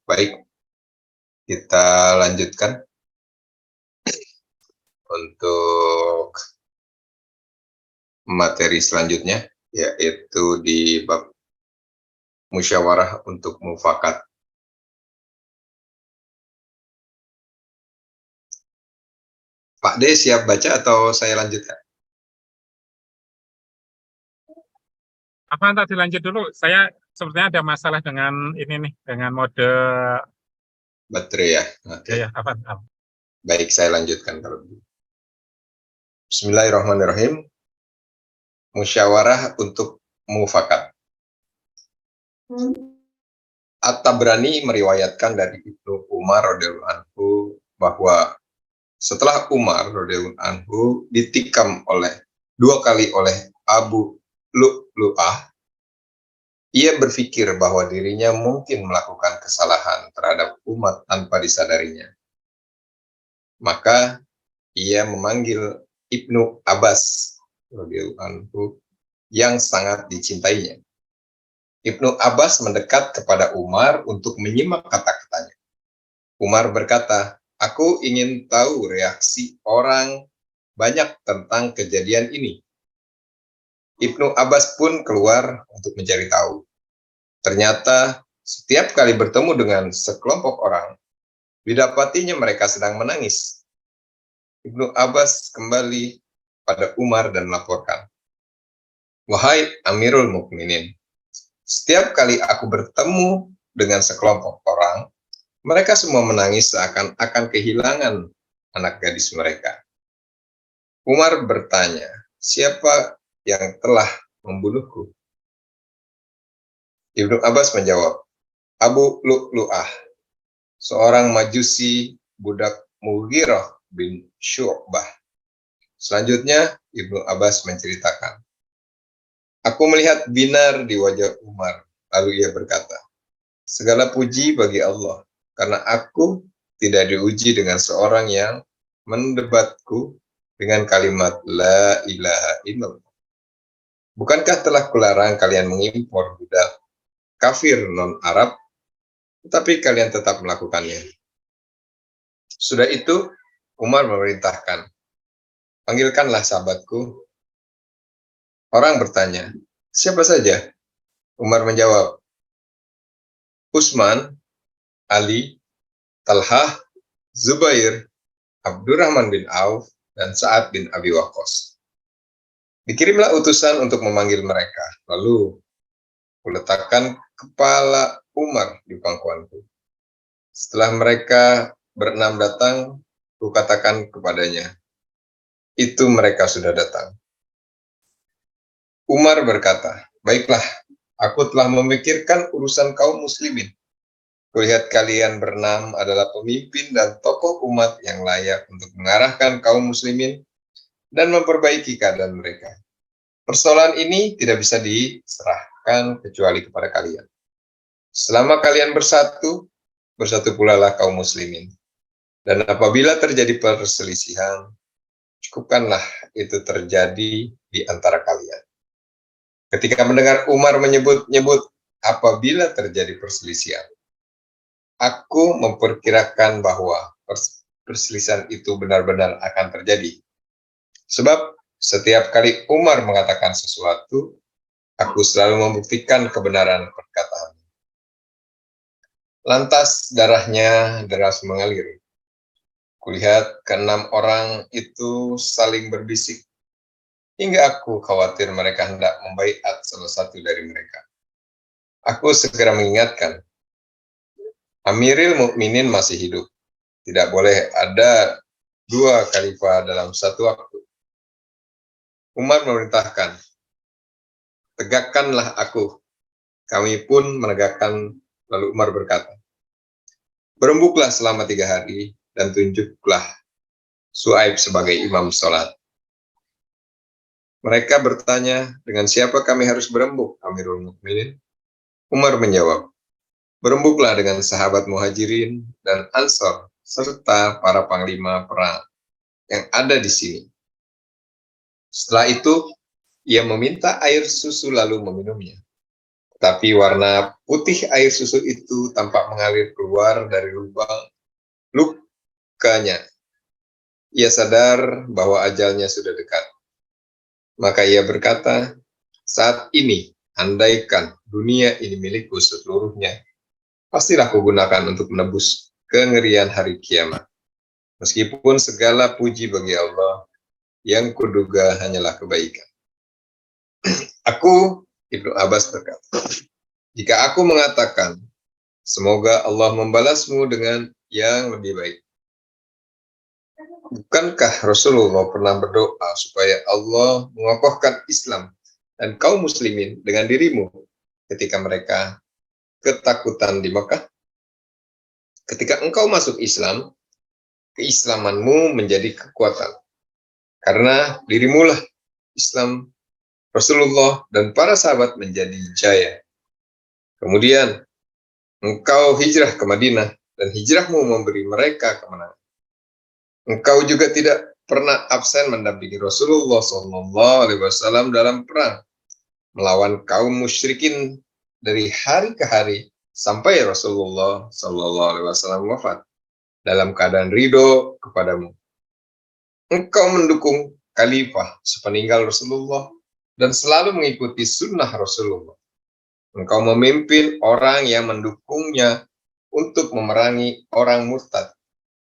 Baik, kita lanjutkan untuk materi selanjutnya, yaitu di bab musyawarah untuk mufakat. Pak D siap baca atau saya lanjutkan? Apa tadi lanjut dulu? Saya sepertinya ada masalah dengan ini nih, dengan mode Baterai ya. Oke. ya apa? Baik, saya lanjutkan kalau begitu. Bismillahirrahmanirrahim. Musyawarah untuk mufakat. At-Tabrani meriwayatkan dari Ibnu Umar radhiyallahu anhu bahwa setelah Umar radhiyallahu anhu ditikam dua kali oleh Abu Lu'lu'ah, ia berpikir bahwa dirinya mungkin melakukan kesalahan terhadap umat tanpa disadarinya. Maka ia memanggil Ibnu Abbas radhiyallahu anhu yang sangat dicintainya. Ibnu Abbas mendekat kepada Umar untuk menyimak kata-katanya. Umar berkata, "Aku ingin tahu reaksi orang banyak tentang kejadian ini." Ibnu Abbas pun keluar untuk mencari tahu. Ternyata setiap kali bertemu dengan sekelompok orang, didapatinya mereka sedang menangis. Ibnu Abbas kembali pada Umar dan melaporkan, "Wahai Amirul Mukminin, setiap kali aku bertemu dengan sekelompok orang, mereka semua menangis seakan-akan kehilangan anak gadis mereka." Umar bertanya, "Siapa yang telah membunuhku?" Ibnu Abbas menjawab, "Abu Lu'lu'ah, seorang majusi budak Mughirah bin Syu'bah." Selanjutnya, Ibnu Abbas menceritakan, "Aku melihat binar di wajah Umar, lalu ia berkata, 'Segala puji bagi Allah, karena aku tidak diuji dengan seorang yang mendebatku dengan kalimat La ilaha illallah. Bukankah telah kularang kalian mengimpor budak kafir non-Arab, tetapi kalian tetap melakukannya?' Sudah itu, Umar memerintahkan, 'Panggilkanlah sahabatku.' Orang bertanya, 'Siapa saja?' Umar menjawab, 'Utsman, Ali, Talhah, Zubair, Abdurrahman bin Auf, dan Sa'ad bin Abi Waqqas.' Dikirimlah utusan untuk memanggil mereka. Lalu kuletakkan kepala Umar di pangkuanku. Setelah mereka berenam datang, kukatakan kepadanya, 'Itu mereka sudah datang.' Umar berkata, 'Baiklah, aku telah memikirkan urusan kaum muslimin. Kulihat kalian berenam adalah pemimpin dan tokoh umat yang layak untuk mengarahkan kaum muslimin dan memperbaiki keadaan mereka. Persoalan ini tidak bisa diserahkan kecuali kepada kalian. Selama kalian bersatu, bersatu pula lah kaum muslimin. Dan apabila terjadi perselisihan, cukupkanlah itu terjadi di antara kalian." Ketika mendengar Umar menyebut-nyebut apabila terjadi perselisihan, aku memperkirakan bahwa perselisihan itu benar-benar akan terjadi. Sebab setiap kali Umar mengatakan sesuatu, aku selalu membuktikan kebenaran perkataan. Lantas darahnya deras mengalir. Kulihat keenam orang itu saling berbisik, hingga aku khawatir mereka hendak membaiat salah satu dari mereka. Aku segera mengingatkan, Amirul Mukminin masih hidup. Tidak boleh ada dua khalifah dalam satu waktu. Umar memerintahkan, "Tegakkanlah aku." Kami pun menegakkan, lalu Umar berkata, "Berembuklah selama 3 hari dan tunjuklah Su'aib sebagai imam sholat." Mereka bertanya, "Dengan siapa kami harus berembuk, Amirul Mukminin?" Umar menjawab, Berembuklah dengan sahabat Muhajirin dan Ansor serta para panglima perang yang ada di sini. Setelah itu, ia meminta air susu lalu meminumnya. Tapi warna putih air susu itu tampak mengalir keluar dari lubang lukanya. Ia sadar bahwa ajalnya sudah dekat. Maka ia berkata, saat ini, andaikan dunia ini milikku seluruhnya, pastilah kugunakan untuk menebus kengerian hari kiamat. Meskipun segala puji bagi Allah, yang kuduga hanyalah kebaikan. Aku, Ibnu Abbas berkata, jika aku mengatakan, semoga Allah membalasmu dengan yang lebih baik. Bukankah Rasulullah pernah berdoa supaya Allah mengokohkan Islam dan kaum muslimin dengan dirimu ketika mereka ketakutan di Mekah? Ketika engkau masuk Islam, keislamanmu menjadi kekuatan. Karena dirimulah Islam, Rasulullah, dan para sahabat menjadi jaya. Kemudian, engkau hijrah ke Madinah, dan hijrahmu memberi mereka kemenangan. Engkau juga tidak pernah absen mendampingi Rasulullah SAW dalam perang, melawan kaum musyrikin dari hari ke hari, sampai Rasulullah SAW wafat, dalam keadaan ridho kepadamu. Engkau mendukung khalifah sepeninggal Rasulullah, dan selalu mengikuti sunnah Rasulullah. Engkau memimpin orang yang mendukungnya untuk memerangi orang murtad,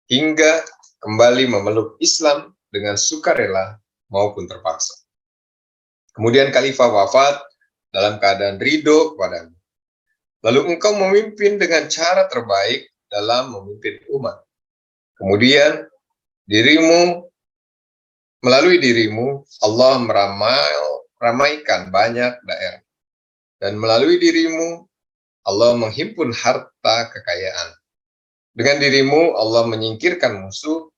hingga kembali memeluk Islam dengan sukarela maupun terpaksa. Kemudian khalifah wafat dalam keadaan ridho kepadamu. Lalu engkau memimpin dengan cara terbaik dalam memimpin umat. Kemudian melalui dirimu Allah meramaikan banyak daerah. Dan melalui dirimu Allah menghimpun harta kekayaan. Dengan dirimu Allah menyingkirkan musuh,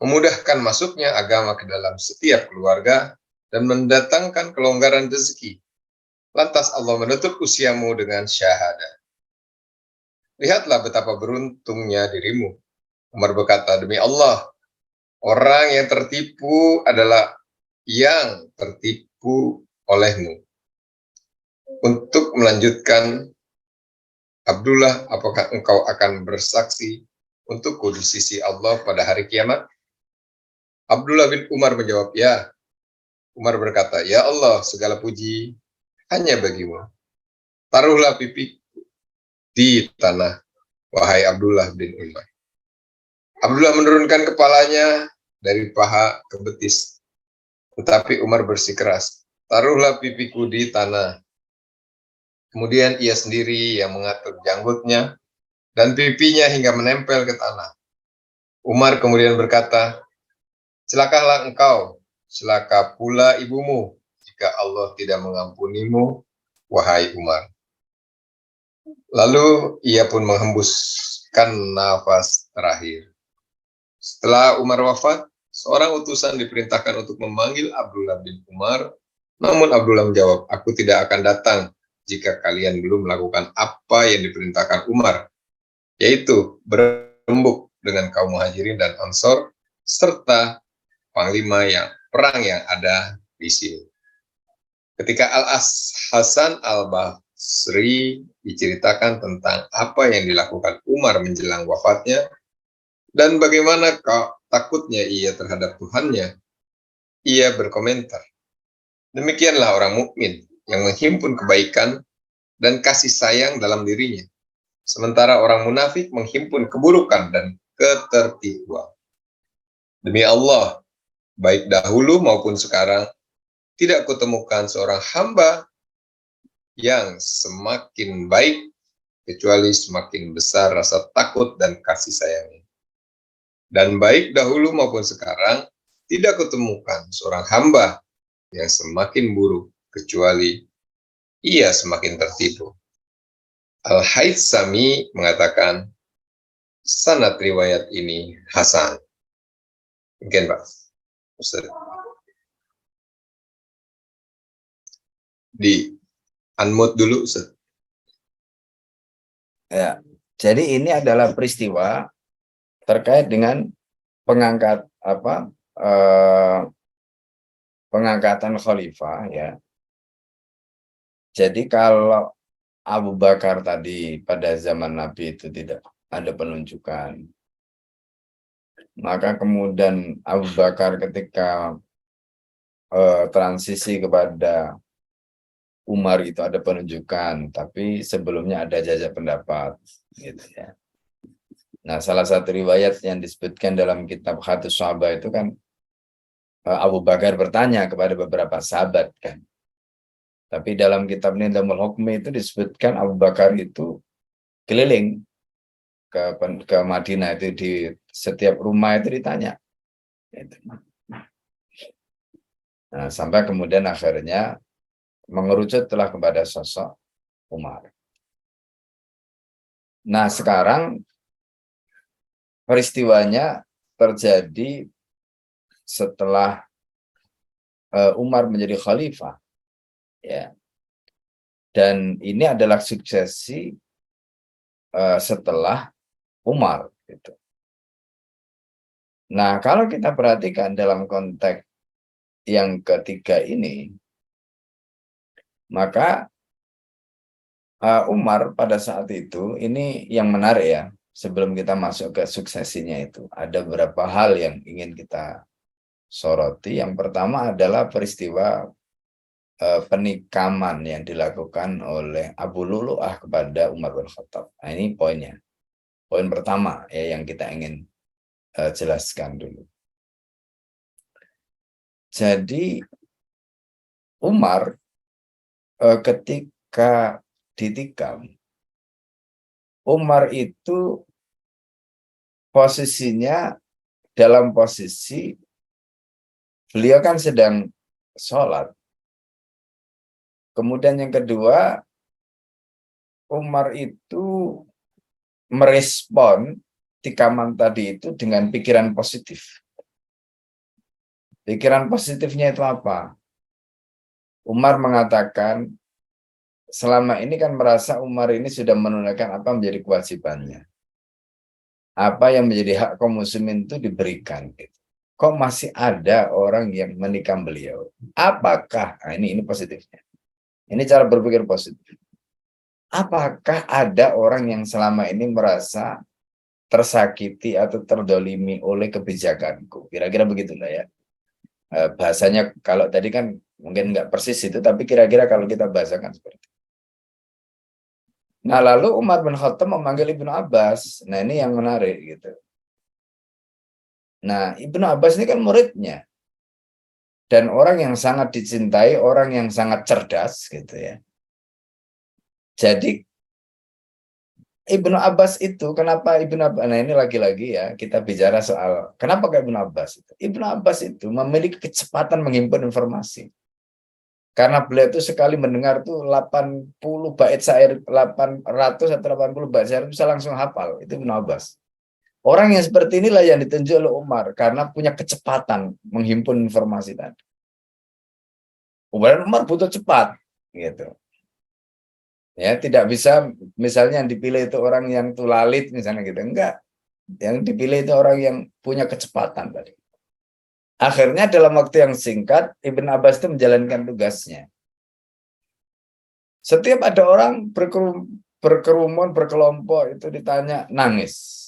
memudahkan masuknya agama ke dalam setiap keluarga, dan mendatangkan kelonggaran rezeki. Lantas Allah menutup usiamu dengan syahadah. Lihatlah betapa beruntungnya dirimu. Umar berkata, demi Allah, orang yang tertipu adalah yang tertipu olehmu. Untuk melanjutkan, Abdullah, apakah engkau akan bersaksi untukku di sisi Allah pada hari kiamat? Abdullah bin Umar menjawab, ya. Umar berkata, ya Allah, segala puji hanya bagimu. Taruhlah pipiku di tanah, wahai Abdullah bin Umar. Abdullah menurunkan kepalanya dari paha ke betis. Tetapi Umar bersikeras, taruhlah pipiku di tanah. Kemudian ia sendiri yang mengatur janggutnya dan pipinya hingga menempel ke tanah. Umar kemudian berkata, celakalah engkau, celaka pula ibumu, jika Allah tidak mengampunimu, wahai Umar. Lalu ia pun menghembuskan nafas terakhir. Setelah Umar wafat, seorang utusan diperintahkan untuk memanggil Abdullah bin Umar, namun Abdullah menjawab, aku tidak akan datang jika kalian belum melakukan apa yang diperintahkan Umar, yaitu berembuk dengan kaum Muhajirin dan Ansor, serta panglima perang yang ada di sini. Ketika Hasan al-Basri diceritakan tentang apa yang dilakukan Umar menjelang wafatnya, dan bagaimana takutnya ia terhadap Tuhannya, ia berkomentar, demikianlah orang mukmin yang menghimpun kebaikan dan kasih sayang dalam dirinya, sementara orang munafik menghimpun keburukan dan ketertipuan. Demi Allah, baik dahulu maupun sekarang, tidak kutemukan seorang hamba yang semakin baik, kecuali semakin besar rasa takut dan kasih sayangnya. Dan baik dahulu maupun sekarang, tidak kutemukan seorang hamba yang semakin buruk, kecuali ia semakin tertipu. Al-Haythami mengatakan, sanad riwayat ini hasan. Mungkin Pak Ustaz. Di unmute dulu Ustaz. Ya, jadi ini adalah peristiwa terkait dengan pengangkatan khalifah ya. Jadi kalau Abu Bakar tadi pada zaman Nabi itu tidak ada penunjukan, maka kemudian Abu Bakar ketika transisi kepada Umar itu ada penunjukan, tapi sebelumnya ada jajak pendapat, gitu ya. Nah, salah satu riwayat yang disebutkan dalam kitab Khatus Sahabah itu kan Abu Bakar bertanya kepada beberapa sahabat kan. Tapi dalam kitab Nizamul Hukmi itu disebutkan Abu Bakar itu keliling ke Madinah, itu di setiap rumah itu ditanya. Gitu. Nah, sampai kemudian akhirnya mengerucutlah kepada sosok Umar. Nah, sekarang peristiwanya terjadi setelah Umar menjadi khalifah, ya. Dan ini adalah suksesi setelah Umar, gitu. Nah, kalau kita perhatikan dalam konteks yang ketiga ini, maka Umar pada saat itu, ini yang menarik ya, sebelum kita masuk ke suksesinya itu, ada beberapa hal yang ingin kita soroti. Yang pertama adalah peristiwa penikaman yang dilakukan oleh Abu Lu'lu'ah kepada Umar bin Khattab. Nah, ini poinnya. Poin pertama ya yang kita ingin jelaskan dulu. Jadi Umar ketika ditikam, Umar itu posisinya dalam posisi beliau kan sedang sholat. Kemudian yang kedua, Umar itu merespon tikaman tadi itu dengan pikiran positif. Pikiran positifnya itu apa? Umar mengatakan, selama ini kan merasa Umar ini sudah menunaikan apa menjadi kewajibannya. Apa yang menjadi hak kaum muslimin itu diberikan. Kok masih ada orang yang menikam beliau? Apakah, nah ini positifnya. Ini cara berpikir positif. Apakah ada orang yang selama ini merasa tersakiti atau terdolimi oleh kebijakanku? Kira-kira begitulah ya. Bahasanya kalau tadi kan mungkin nggak persis itu, tapi kira-kira kalau kita bahasakan seperti itu. Nah, lalu Umar bin Khattab memanggil Ibnu Abbas. Nah, ini yang menarik gitu. Nah, Ibnu Abbas ini kan muridnya. Dan orang yang sangat dicintai, orang yang sangat cerdas gitu ya. Jadi Ibnu Abbas itu, kenapa Ibnu Abbas, nah ini lagi-lagi ya, kita bicara soal, kenapa ke Ibnu Abbas itu? Ibnu Abbas itu memiliki kecepatan menghimpun informasi. Karena beliau itu sekali mendengar tuh 80 bait syair, 800 atau 80 bait syair bisa langsung hafal, itu Ibnu Abbas. Orang yang seperti inilah yang ditunjuk oleh Umar, karena punya kecepatan menghimpun informasi tadi. Umar butuh cepat, gitu. Ya, tidak bisa misalnya yang dipilih itu orang yang tulalit misalnya gitu, enggak. Yang dipilih itu orang yang punya kecepatan tadi. Akhirnya dalam waktu yang singkat Ibn Abbas itu menjalankan tugasnya. Setiap ada orang berkerumun, berkelompok itu ditanya, nangis.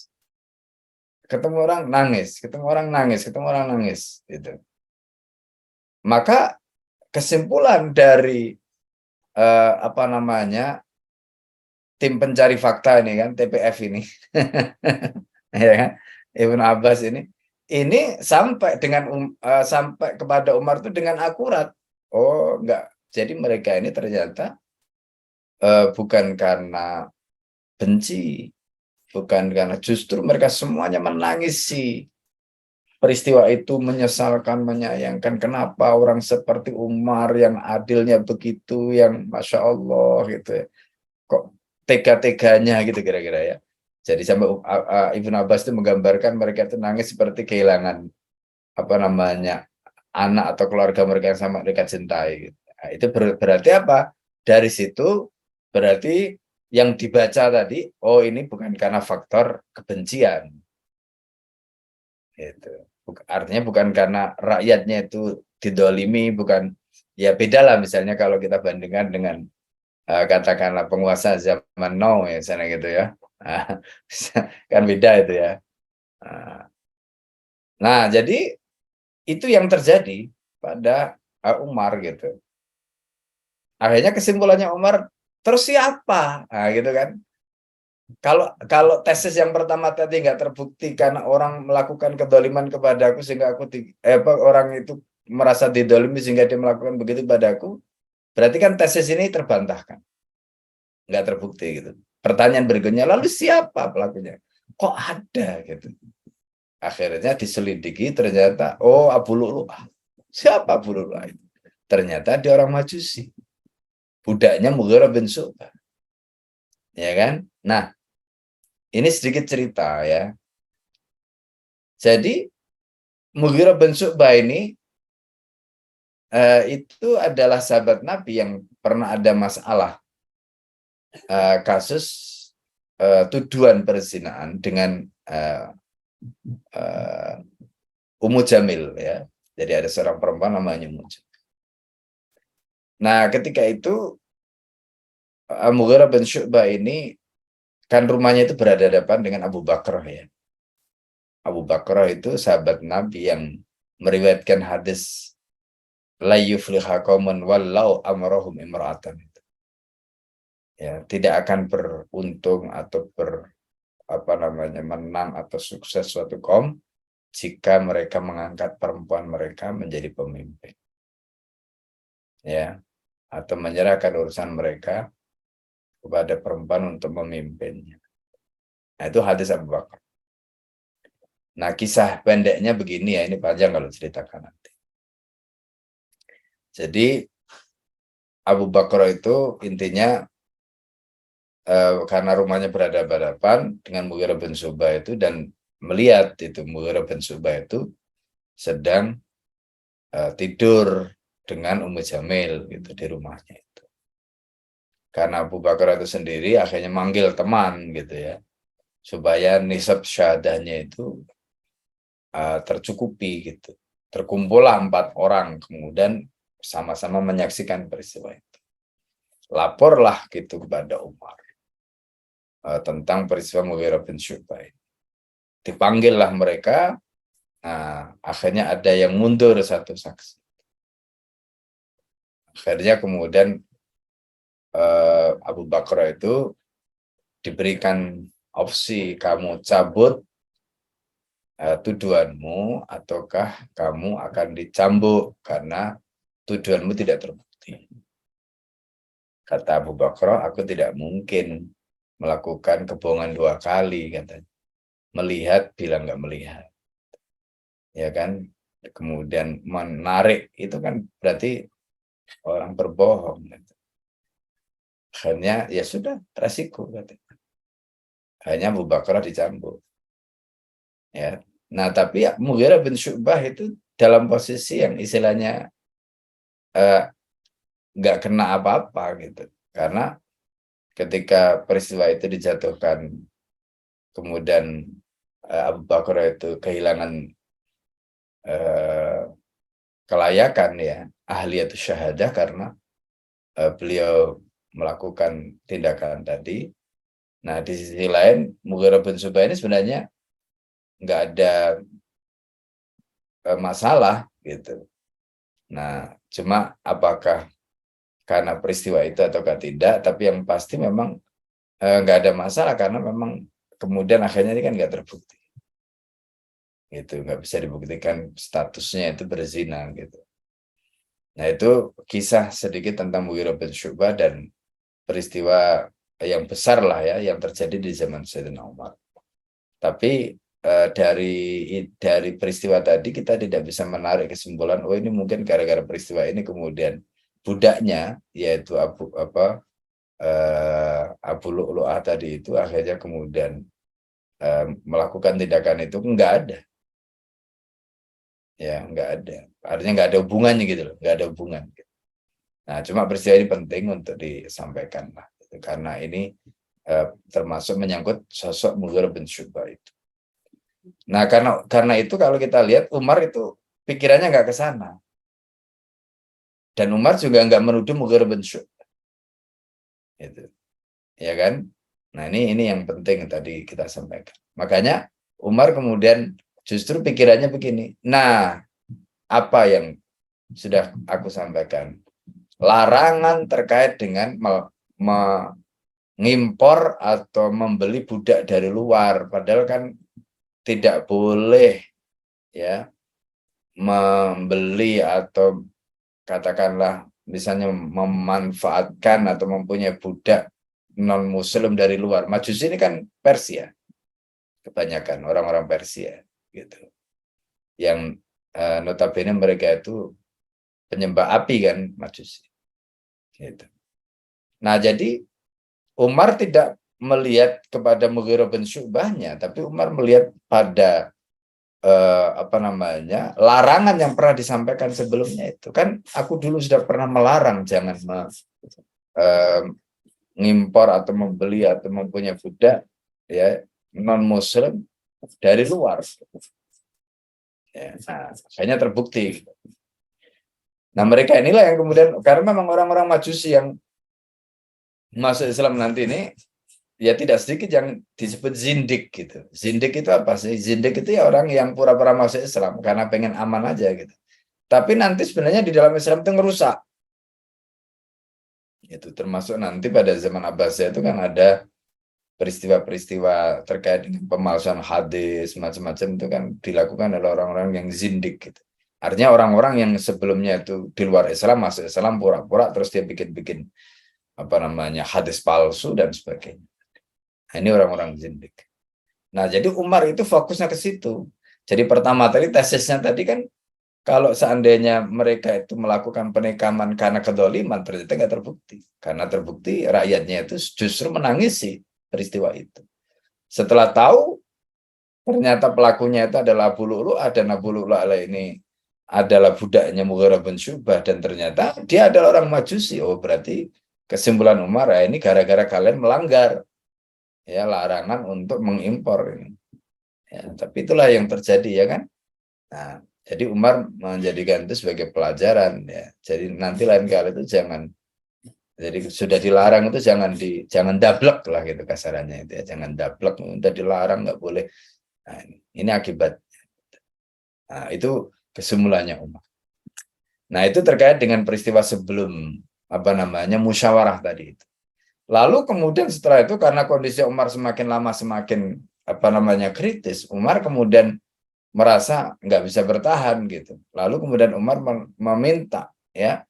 Ketemu orang nangis, ketemu orang nangis, ketemu orang nangis gitu. Maka kesimpulan dari tim pencari fakta ini kan, TPF ini, ya kan, Ibnu Abbas ini sampai sampai kepada Umar itu dengan akurat. Oh enggak, jadi mereka ini ternyata bukan karena benci, bukan karena, justru mereka semuanya menangisi peristiwa itu, menyesalkan, menyayangkan. Kenapa orang seperti Umar yang adilnya begitu, yang Masya Allah gitu ya, kok tega-teganya gitu kira-kira ya. Jadi sampai Ibnu Abbas itu menggambarkan mereka itu nangis seperti kehilangan anak atau keluarga mereka yang sama mereka cintai. Gitu. Nah, itu berarti apa? Dari situ berarti yang dibaca tadi, oh ini bukan karena faktor kebencian. Gitu. Artinya bukan karena rakyatnya itu didolimi, bukan, ya beda lah misalnya kalau kita bandingkan dengan katakanlah penguasa zaman now ya, misalnya gitu ya. Kan beda itu ya. Nah, jadi itu yang terjadi pada Umar gitu. Akhirnya kesimpulannya Umar, terus siapa? Nah, gitu kan. Kalau tesis yang pertama tadi nggak terbukti karena orang melakukan kedoliman kepadaku sehingga orang itu merasa didolimi sehingga dia melakukan begitu padaku, berarti kan tesis ini terbantahkan, nggak terbukti gitu. Pertanyaan berikutnya, lalu siapa pelakunya? Kok ada gitu? Akhirnya diselidiki, ternyata Abu Lu'lu'ah. Siapa Abu Lu'lu'ah itu? Ternyata dia orang Majusi, budaknya Mughirah bin Syu'bah, ya kan? Nah, ini sedikit cerita ya. Jadi Mughirah bin Syu'bah ini itu adalah sahabat Nabi yang pernah ada masalah kasus tuduhan perzinaan dengan Ummu Jamil ya. Jadi ada seorang perempuan namanya Ummu Jamil. Nah, ketika itu Mughirah bin Syu'bah ini kan rumahnya itu berhadapan dengan Abu Bakar ya. Abu Bakar itu sahabat Nabi yang meriwayatkan hadis la yufliha qaumun wallau amrahum imra'atan. Ya, tidak akan beruntung atau menang atau sukses suatu kaum jika mereka mengangkat perempuan mereka menjadi pemimpin. Ya, atau menyerahkan urusan mereka kepada perempuan untuk memimpinnya. Nah, itu hadis Abu Bakar. Nah, kisah pendeknya begini ya, ini panjang kalau ceritakan nanti. Jadi Abu Bakar itu intinya karena rumahnya berhadapan dengan Mughirah bin Syu'bah itu dan melihat itu Mughirah bin Syu'bah itu sedang tidur dengan Ummu Jamil gitu di rumahnya itu. Karena Abu Bakar itu sendiri akhirnya manggil teman gitu ya, supaya nisab syahadahnya itu tercukupi gitu. Terkumpullah 4 orang kemudian sama-sama menyaksikan peristiwa itu. Laporlah gitu kepada Umar tentang peristiwa Mughirah bin Syu'bah. Dipanggillah mereka. Nah, akhirnya ada yang mundur satu saksi. Akhirnya kemudian Abu Bakar itu diberikan opsi, kamu cabut tuduhanmu ataukah kamu akan dicambuk karena tuduhanmu tidak terbukti. Kata Abu Bakar, aku tidak mungkin melakukan kebohongan 2 kali, katanya. Melihat bilang nggak melihat. Ya kan? Kemudian menarik, itu kan berarti orang berbohong. Gitu. Akhirnya ya sudah, resiko. Katanya. Akhirnya Abu Bakar dicambuk. Ya. Nah, tapi Mughirah bin Syu'bah itu dalam posisi yang istilahnya nggak kena apa-apa gitu. Karena ketika peristiwa itu dijatuhkan, kemudian Abu Bakar itu kehilangan kelayakan ya, ahliyatu syahadah karena beliau melakukan tindakan tadi. Nah, di sisi lain Mughirah bin Syu'bah ini sebenarnya nggak ada masalah gitu. Nah, cuma apakah karena peristiwa itu ataukah tidak, tapi yang pasti memang nggak ada masalah karena memang kemudian akhirnya ini kan nggak terbukti. Gitu, nggak bisa dibuktikan statusnya itu berzina gitu. Nah, itu kisah sedikit tentang Mughirah bin Syu'bah dan peristiwa yang besar lah ya yang terjadi di zaman Sayyidina Umar. Tapi dari peristiwa tadi kita tidak bisa menarik kesimpulan ini mungkin gara-gara peristiwa ini kemudian budaknya yaitu Abu Lu'lu'ah tadi itu akhirnya kemudian melakukan tindakan itu, enggak ada. Ya, enggak ada. Artinya enggak ada hubungannya gitu loh, enggak ada hubungan. Nah, cuma peristiwa ini penting untuk disampaikan lah, gitu. Karena ini termasuk menyangkut sosok Mughirah bin Syu'bah itu. Nah, karena itu kalau kita lihat Umar itu pikirannya nggak ke sana. Dan Umar juga nggak menuduh Mughirah bin Syu'bah. Gitu. Ya kan? Nah, ini yang penting tadi kita sampaikan. Makanya Umar kemudian justru pikirannya begini. Nah, apa yang sudah aku sampaikan? Larangan terkait dengan mengimpor atau membeli budak dari luar, padahal kan tidak boleh ya membeli atau katakanlah misalnya memanfaatkan atau mempunyai budak non muslim dari luar. Majusi ini kan Persia, kebanyakan orang-orang Persia gitu, yang notabene mereka itu penyembah api kan, Majusi gitu. Nah, jadi Umar tidak melihat kepada Mughirah bin Syu'bahnya, tapi Umar melihat pada larangan yang pernah disampaikan sebelumnya itu. Kan aku dulu sudah pernah melarang jangan mengimpor atau membeli atau mempunyai budak ya non muslim dari luar. Ya, nah, akhirnya terbukti. Nah, mereka inilah yang kemudian, karena memang orang-orang Majusi yang masuk Islam nanti ini ya tidak sedikit yang disebut zindik gitu. Zindik itu apa sih? Zindik itu ya orang yang pura-pura masuk Islam karena pengen aman aja gitu. Tapi nanti sebenarnya di dalam Islam itu ngerusak. Itu termasuk nanti pada zaman Abbasiyah itu kan ada peristiwa-peristiwa terkait dengan pemalsuan hadis macam-macam itu kan dilakukan oleh orang-orang yang zindik gitu. Artinya orang-orang yang sebelumnya itu di luar Islam masuk Islam pura-pura terus dia bikin-bikin hadis palsu dan sebagainya. Nah, ini orang-orang zindik. Nah, jadi Umar itu fokusnya ke situ. Jadi pertama tadi tesisnya tadi kan kalau seandainya mereka itu melakukan penikaman karena kedoliman ternyata nggak terbukti. Karena terbukti rakyatnya itu justru menangisi peristiwa itu. Setelah tahu ternyata pelakunya itu adalah Abu Lu'lu', dan Abu Lu'lu' ini adalah budaknya Mughirah bin Syu'bah dan ternyata dia adalah orang Majusi. Oh, berarti kesimpulan Umar ya ini gara-gara kalian melanggar ya larangan untuk mengimpor ini. Ya, tapi itulah yang terjadi ya kan. Nah, jadi Umar menjadikan itu sebagai pelajaran ya. Jadi nanti lain kali itu jangan, jadi sudah dilarang itu jangan dablek lah gitu kasarannya itu ya, jangan dablek, udah dilarang nggak boleh. Nah, ini akibat. Nah, itu kesimpulannya Umar. Nah, itu terkait dengan peristiwa sebelum musyawarah tadi itu. Lalu kemudian setelah itu karena kondisi Umar semakin lama semakin kritis, Umar kemudian merasa nggak bisa bertahan gitu. Lalu kemudian Umar meminta ya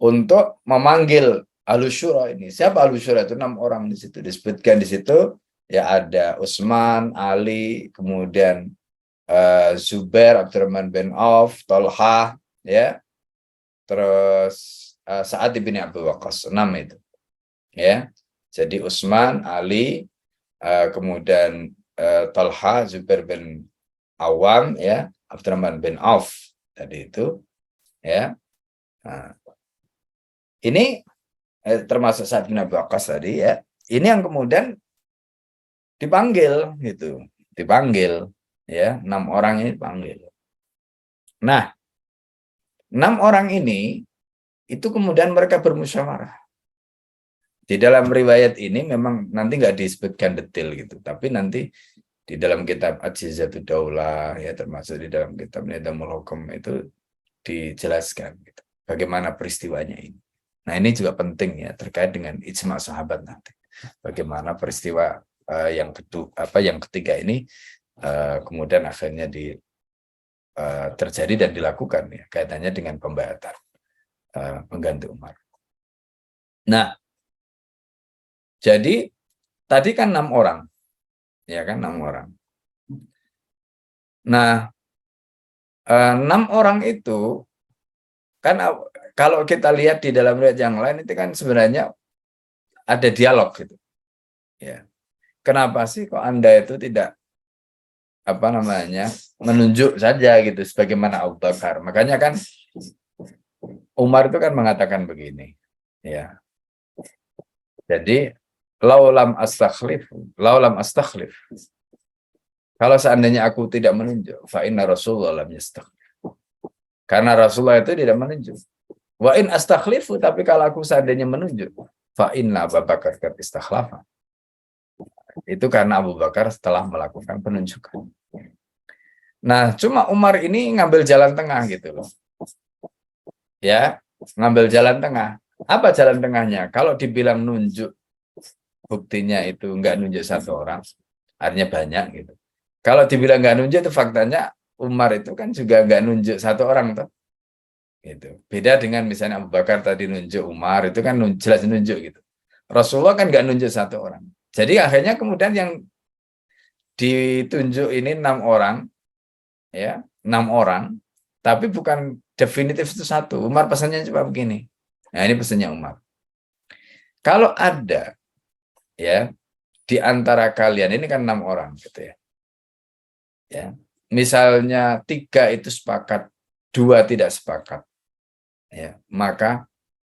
untuk memanggil Ahlus Syura ini. Siapa Ahlus Syura itu? 6 orang di situ. Disebutkan di situ ya ada Utsman, Ali, kemudian Zubair, Abdurrahman bin Auf, Thalhah ya. Terus Sa'ad bin Abi Waqqas, 6 itu. Ya. Jadi Utsman, Ali, kemudian Thalhah, Zubair bin Awam ya, Abdurrahman bin Auf tadi itu ya. Nah, ini termasuk Sa'ad bin Abi Waqqas tadi ya. Ini yang kemudian dipanggil gitu. Dipanggil ya, 6 orang ini dipanggil. Nah, 6 orang ini itu kemudian mereka bermusyawarah. Di dalam riwayat ini memang nanti nggak disebutkan detail gitu, tapi nanti di dalam kitab Ajizatud Daulah ya, termasuk di dalam kitab Nidamul Hukum itu dijelaskan gitu, bagaimana peristiwanya ini. Nah, ini juga penting ya terkait dengan ijma sahabat nanti. Bagaimana peristiwa yang ketiga ini kemudian akhirnya terjadi dan dilakukan ya, kaitannya dengan pembayatan pengganti Umar. Nah, jadi tadi kan 6 orang. Ya kan 6 orang. Nah, 6 orang itu kan kalau kita lihat di dalam riwayat yang lain itu kan sebenarnya ada dialog gitu. Ya. Kenapa sih kok Anda itu tidak menunjuk saja gitu sebagaimana Abu Bakar. Makanya kan Umar itu kan mengatakan begini. Ya. Jadi laulam astakhlif. Kalau seandainya aku tidak menunjuk, fa inna Rasulullah lam yastakhlif. Karena Rasulullah itu tidak menunjuk. Wa in astakhlifu, tapi kalau aku seandainya menunjuk, fa inna Abu Bakar qad istakhlafa. Itu karena Abu Bakar setelah melakukan penunjukan. Nah, cuma Umar ini ngambil jalan tengah gitu loh. Ya, ngambil jalan tengah. Apa jalan tengahnya? Kalau dibilang nunjuk, buktinya itu enggak nunjuk satu orang, artinya banyak gitu. Kalau dibilang enggak nunjuk, itu faktanya Umar itu kan juga enggak nunjuk satu orang tuh. Gitu. Beda dengan misalnya Abu Bakar tadi nunjuk Umar, itu kan jelas nunjuk gitu. Rasulullah kan enggak nunjuk satu orang. Jadi akhirnya kemudian yang ditunjuk ini 6 orang, ya 6 orang, tapi bukan definitif itu satu. Umar pesannya cuma begini. Nah, ini pesannya Umar. Kalau ada ya di antara kalian, ini kan 6 orang gitu ya. Ya. Misalnya 3 itu sepakat, 2 tidak sepakat. Ya, maka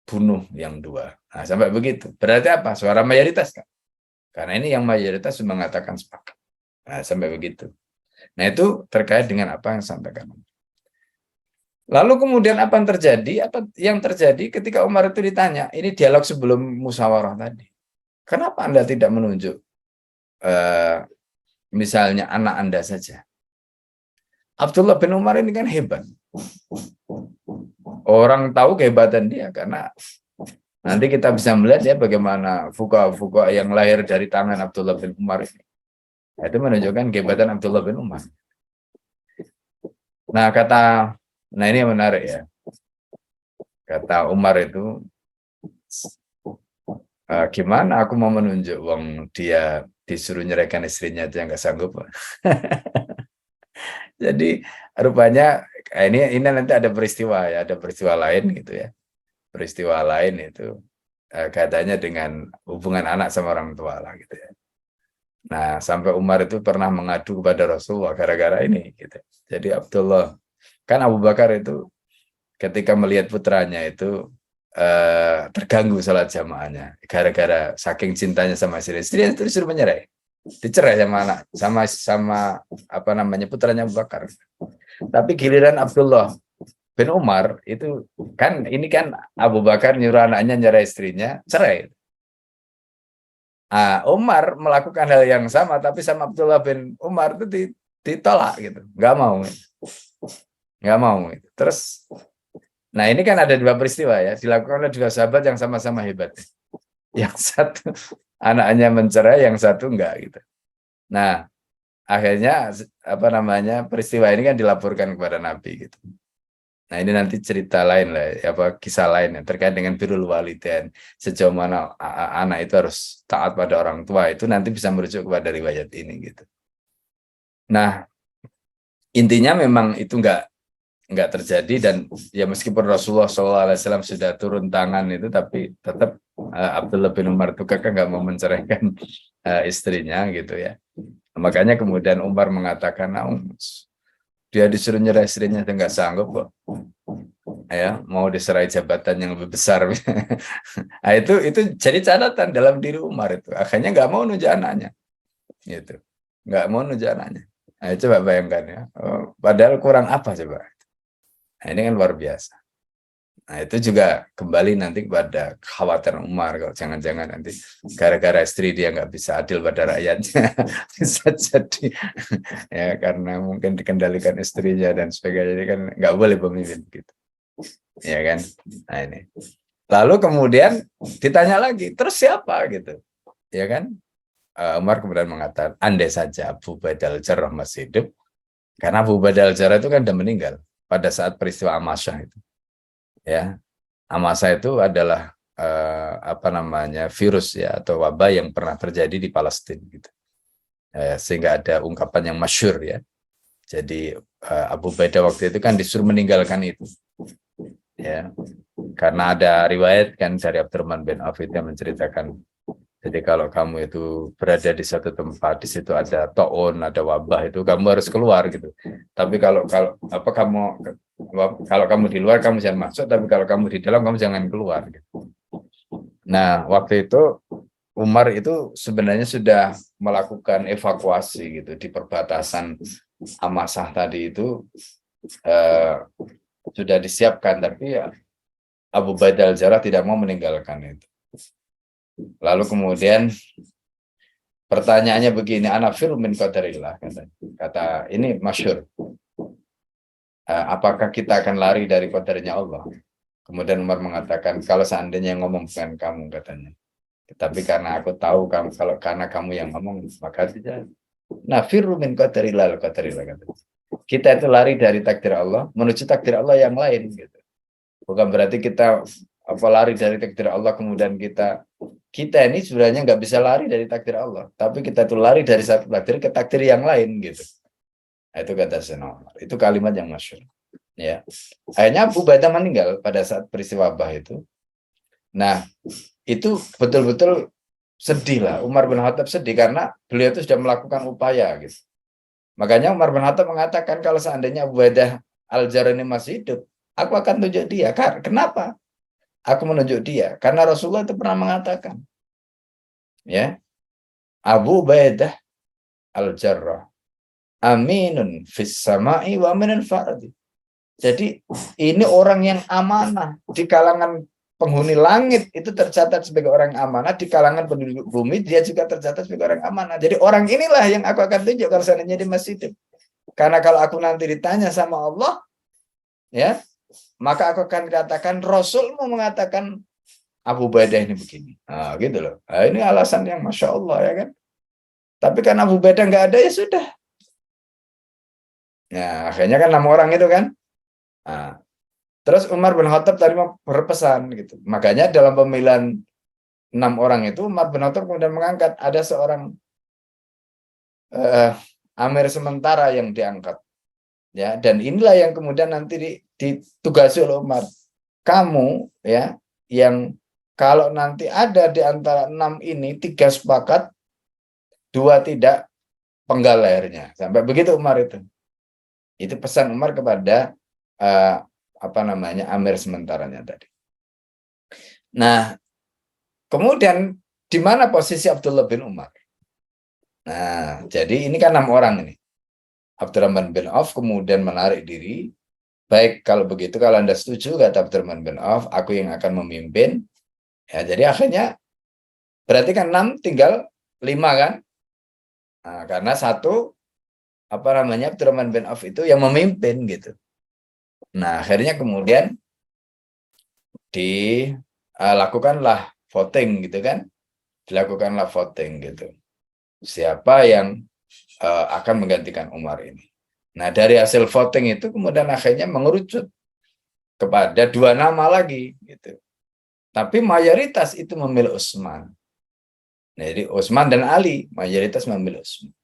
bunuh yang 2. Nah, sampai begitu. Berarti apa? Suara mayoritas kan? Karena ini yang mayoritas mengatakan sepakat. Nah, sampai begitu. Nah, itu terkait dengan apa yang sampaikan. Lalu kemudian apa yang terjadi? Apa yang terjadi ketika Umar itu ditanya? Ini dialog sebelum musyawarah tadi. Kenapa Anda tidak menunjuk misalnya anak Anda saja? Abdullah bin Umar ini kan hebat. Orang tahu kehebatan dia karena nanti kita bisa melihat ya bagaimana fuqaha yang lahir dari tangan Abdullah bin Umar ini. Itu menunjukkan kehebatan Abdullah bin Umar. Nah ini yang menarik ya. Kata Umar itu, gimana aku mau menunjuk wong dia disuruh nyerahkan istrinya aja nggak sanggup. Jadi rupanya ini nanti ada peristiwa ya, ada peristiwa lain gitu ya. Peristiwa lain itu katanya dengan hubungan anak sama orang tua lah gitu ya. Nah, sampai Umar itu pernah mengadu kepada Rasulullah gara-gara ini gitu. Jadi Abdullah, kan Abu Bakar itu ketika melihat putranya itu terganggu salat jamaahnya gara-gara saking cintanya sama istri itu disuruh mencerai, dicerai sama anak, sama apa namanya putranya Abu Bakar. Tapi giliran Abdullah bin Umar itu kan ini kan Abu Bakar nyuruh anaknya nyerah istrinya, cerai. Umar melakukan hal yang sama tapi sama Abdullah bin Umar itu ditolak gitu, nggak mau gitu. Terus nah ini kan ada 2 peristiwa ya, dilakukan oleh 2 sahabat yang sama-sama hebat. Yang satu anaknya mencerai, yang satu enggak gitu. Nah, akhirnya apa namanya peristiwa ini kan dilaporkan kepada Nabi gitu. Nah ini nanti cerita lain lah, apa kisah lain yang terkait dengan birrul walidain, sejauh mana anak itu harus taat pada orang tua, itu nanti bisa merujuk kepada riwayat ini gitu. Nah intinya memang itu enggak terjadi dan ya meskipun Rasulullah SAW sudah turun tangan itu, tapi tetap Abdullah bin Umar itu kakak nggak mau menceraikan istrinya gitu ya. Makanya kemudian Umar mengatakan, dia disuruh nyerah istrinya itu nggak sanggup kok. Ya, mau diserai jabatan yang lebih besar. Nah, itu jadi catatan dalam diri Umar itu. Akhirnya nggak mau nunjuk anaknya. Gitu. Nggak mau nunjuk anaknya. Nah, coba bayangkan ya. Padahal kurang apa coba. Nah, ini kan luar biasa. Nah, itu juga kembali nanti kepada kekhawatiran Umar, kalau jangan-jangan nanti gara-gara istri dia nggak bisa adil pada rakyatnya. Bisa jadi ya karena mungkin dikendalikan istrinya dan sebagainya, jadi kan nggak boleh pemimpin gitu. Ya kan? Nah ini. Lalu kemudian ditanya lagi, terus siapa gitu? Ya kan? Umar kemudian mengatakan, andai saja Abu Ubaidah al-Jarrah masih hidup, karena Abu Ubaidah al-Jarrah itu kan sudah meninggal pada saat peristiwa Amasyah itu. Ya, Amasa itu adalah apa namanya virus ya atau wabah yang pernah terjadi di Palestina gitu. Sehingga ada ungkapan yang masyhur ya. Jadi Abu Ubaidah waktu itu kan disuruh meninggalkan itu. Ya. Karena ada riwayat kan dari Abdurrahman bin Auf yang menceritakan, jadi kalau kamu itu berada di satu tempat, di situ ada taun, ada wabah, itu kamu harus keluar gitu. Tapi kalau kamu di luar kamu jangan masuk, tapi kalau kamu di dalam kamu jangan keluar gitu. Nah, waktu itu Umar itu sebenarnya sudah melakukan evakuasi gitu di perbatasan Amasah tadi itu sudah disiapkan, tapi ya Abu Ubaidah al-Jarrah tidak mau meninggalkan itu. Lalu kemudian pertanyaannya begini, anafir min qadarillah, kata ini masyhur. Apakah kita akan lari dari qadarnya Allah? Kemudian Umar mengatakan, kalau seandainya yang ngomong bukan kamu, katanya. Tapi karena aku tahu kamu, kalau karena kamu yang ngomong, maka tidak. Nafiru min qadarillah al-qadarillah, katanya. Kita itu lari dari takdir Allah menuju takdir Allah yang lain gitu. Bukan berarti kita lari dari takdir Allah kemudian kita ini sebenarnya nggak bisa lari dari takdir Allah, tapi kita itu lari dari satu takdir ke takdir yang lain gitu. Itu kata Sayyidina Umar. Itu kalimat yang masyhur. Ya. Akhirnya Abu Ubaidah meninggal pada saat peristiwa Bah itu. Nah, itu betul-betul sedih lah. Umar bin Khattab sedih karena beliau itu sudah melakukan upaya gitu. Makanya Umar bin Khattab mengatakan kalau seandainya Abu Ubaidah al-Jarrah ini masih hidup, aku akan tunjuk dia. Kenapa? Aku menunjuk dia karena Rasulullah itu pernah mengatakan, ya, Abu Ubaidah al-Jarrah aminun fis sama'i wa aminun fardi. Jadi ini orang yang amanah di kalangan penghuni langit, itu tercatat sebagai orang amanah, di kalangan penduduk bumi dia juga tercatat sebagai orang amanah. Jadi orang inilah yang aku akan tunjuk kalau seandainya dia masih hidup. Karena kalau aku nanti ditanya sama Allah, ya, maka aku akan katakan Rasulmu mengatakan Abu Ubaidah ini begini. Nah, gitu loh. Nah, ini alasan yang Masya Allah, ya kan. Tapi karena Abu Ubaidah nggak ada, ya sudah. Nah, akhirnya kan 6 orang itu kan. Nah, terus Umar bin Khattab tadi berpesan gitu. Makanya dalam pemilihan 6 orang itu Umar bin Khattab kemudian mengangkat ada seorang amir sementara yang diangkat. Ya, dan inilah yang kemudian nanti ditugasi oleh Umar. Kamu ya yang kalau nanti ada di antara 6 ini 3 sepakat, 2 tidak, penggal lehernya. Sampai begitu Umar itu. Itu pesan Umar kepada amir sementaranya tadi. Nah, kemudian di mana posisi Abdullah bin Umar? Nah, jadi ini kan 6 orang ini. Abdurrahman bin Auf kemudian menarik diri. Baik, kalau begitu, kalau Anda setuju, kata Abdurrahman bin Auf, aku yang akan memimpin. Ya, jadi akhirnya berarti kan 6 tinggal 5 kan? Nah, karena satu Abdurrahman bin Auf itu yang memimpin gitu. Nah, akhirnya kemudian dilakukanlah voting gitu kan? Dilakukanlah voting gitu. Siapa yang akan menggantikan Umar ini. Nah, dari hasil voting itu kemudian akhirnya mengerucut kepada 2 nama lagi gitu. Tapi mayoritas itu memilih Utsman. Nah, jadi Utsman dan Ali mayoritas memilih Utsman.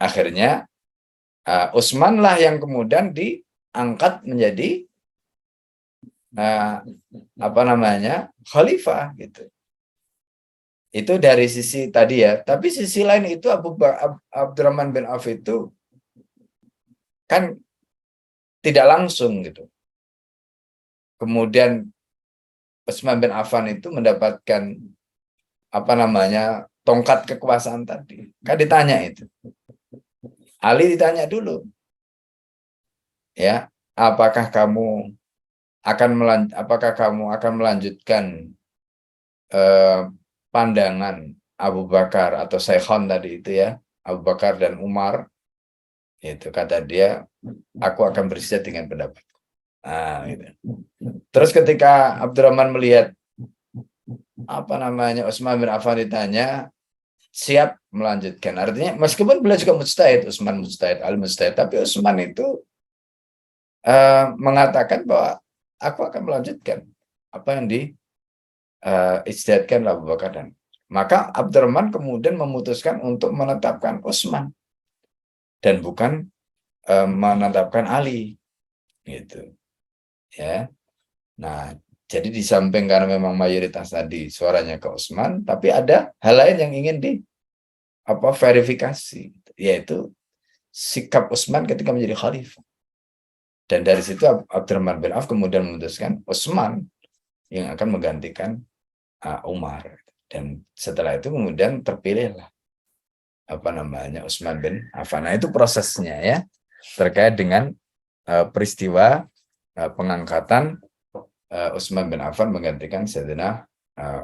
Akhirnya Utsman lah yang kemudian diangkat menjadi khalifah gitu. Itu dari sisi tadi ya. Tapi sisi lain itu Abdurrahman bin Auf itu kan tidak langsung gitu. Kemudian Utsman bin Affan itu mendapatkan tongkat kekuasaan tadi. Kan ditanya itu. Ali ditanya dulu. Ya, apakah kamu akan melanjutkan pandangan Abu Bakar atau Syekhon tadi itu ya, Abu Bakar dan Umar, itu kata dia, aku akan bersedia dengan pendapat. Nah, gitu. Terus ketika Abdurrahman melihat Utsman bin Affan ditanya, siap melanjutkan. Artinya meskipun beliau juga mujtahid, Utsman mujtahid, Ali mujtahid, tapi Utsman itu mengatakan bahwa aku akan melanjutkan apa yang ijtihadkan Abu Bakar dan maka Abdurrahman kemudian memutuskan untuk menetapkan Utsman dan bukan menetapkan Ali gitu ya. Nah, jadi di samping karena memang mayoritas tadi suaranya ke Utsman, tapi ada hal lain yang ingin verifikasi, yaitu sikap Utsman ketika menjadi khalifah. Dan dari situ Abdurrahman bin Auf kemudian memutuskan Utsman yang akan menggantikan Umar. Dan setelah itu kemudian terpilihlah Utsman bin Affan. Nah, itu prosesnya ya, terkait dengan peristiwa pengangkatan Utsman bin Affan menggantikan Sayyidina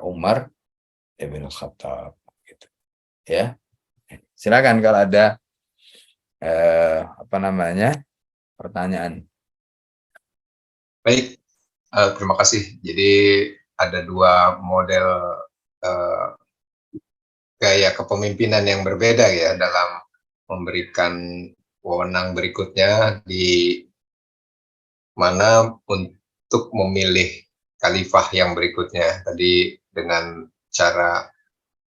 Umar ibn Khattab gitu. Ya. Silakan kalau ada pertanyaan. Baik, terima kasih. Jadi ada dua model gaya kepemimpinan yang berbeda ya dalam memberikan wewenang berikutnya, di mana untuk memilih khalifah yang berikutnya. Tadi dengan cara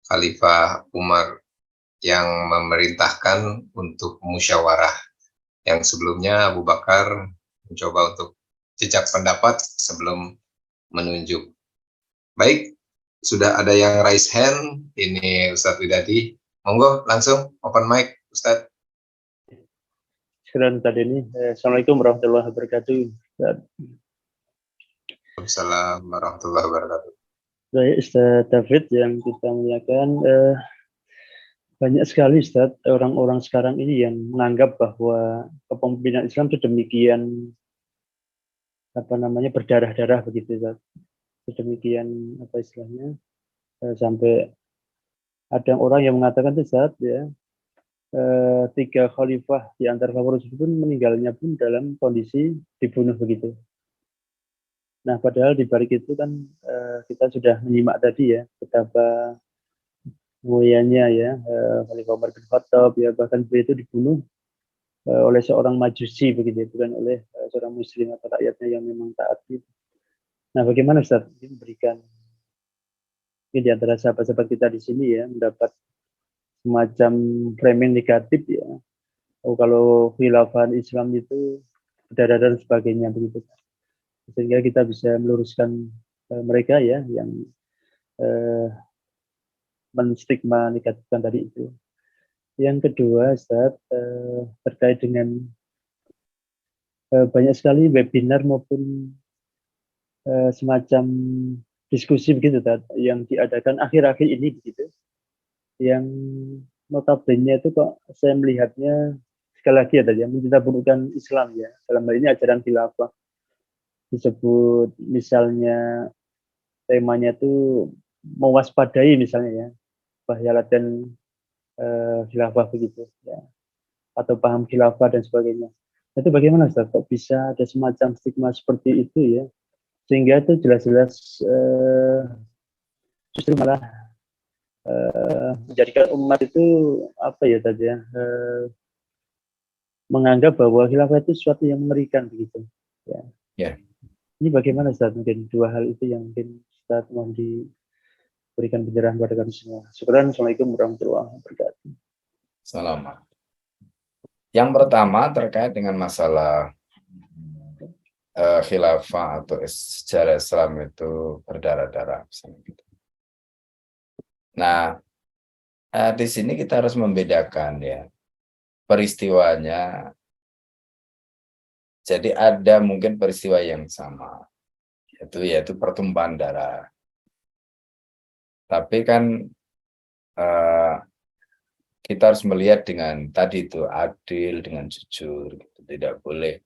Khalifah Umar yang memerintahkan untuk musyawarah, yang sebelumnya Abu Bakar mencoba untuk jejak pendapat sebelum menunjuk. Baik, sudah ada yang raise hand. Ini Ustadz Widadi. Monggo langsung open mic, Ustadz. Sekarang tadi ini, Assalamualaikum warahmatullahi wabarakatuh. Waalaikumsalam warahmatullahi wabarakatuh. Baik, Ustadz David yang kita muliakan, banyak sekali Ustadz orang-orang sekarang ini yang menganggap bahwa kepemimpinan Islam itu demikian berdarah-darah begitu Ustadz. Sedemikian sampai ada orang yang mengatakan itu Ustadz ya, 3 khalifah di antara khalifah pun meninggalnya pun dalam kondisi dibunuh begitu. Nah, padahal di balik itu kan kita sudah menyimak tadi ya betapa mulianya ya Khalifah Umar bin Khattab ya, bahkan beliau itu dibunuh oleh seorang majusi begitu, bukan oleh seorang muslim atau rakyatnya yang memang taat gitu. Nah, bagaimana Ustaz memberikan di antara sahabat-sahabat kita di sini ya mendapat semacam framing negatif ya, kalau khilafah Islam itu berdarah dan sebagainya begitu, sehingga kita bisa meluruskan mereka ya yang menstigma negatifkan tadi itu. Yang kedua, Ustaz, terkait dengan banyak sekali webinar maupun semacam diskusi begitu, Ustaz, yang diadakan akhir-akhir ini begitu, yang notabene itu kok saya melihatnya sekali lagi ya tadi yang mencinta bunuhkan Islam ya, dalam hal ini ajaran khilafah, disebut misalnya temanya itu mewaspadai misalnya ya bahaya laten khilafah begitu ya, atau paham khilafah dan sebagainya. Itu bagaimana Ustaz? Kok bisa ada semacam stigma seperti itu ya, sehingga itu jelas-jelas justru malah menjadikan umat itu menganggap bahwa khilafah itu sesuatu yang mengerikan begitu ya. Yeah. Ini bagaimana Ustaz? Mungkin dua hal itu yang mungkin Ustaz mohon diberikan pencerahan kepada kami semua. Syukran. Assalamualaikum warahmatullahi wabarakatuh. Salam. Yang pertama terkait dengan masalah khilafah atau sejarah Islam itu berdarah-darah. Nah, di sini kita harus membedakan ya peristiwanya. Jadi ada mungkin peristiwa yang sama, yaitu pertumpahan darah. Tapi kan kita harus melihat dengan tadi itu adil, dengan jujur, gitu. Tidak boleh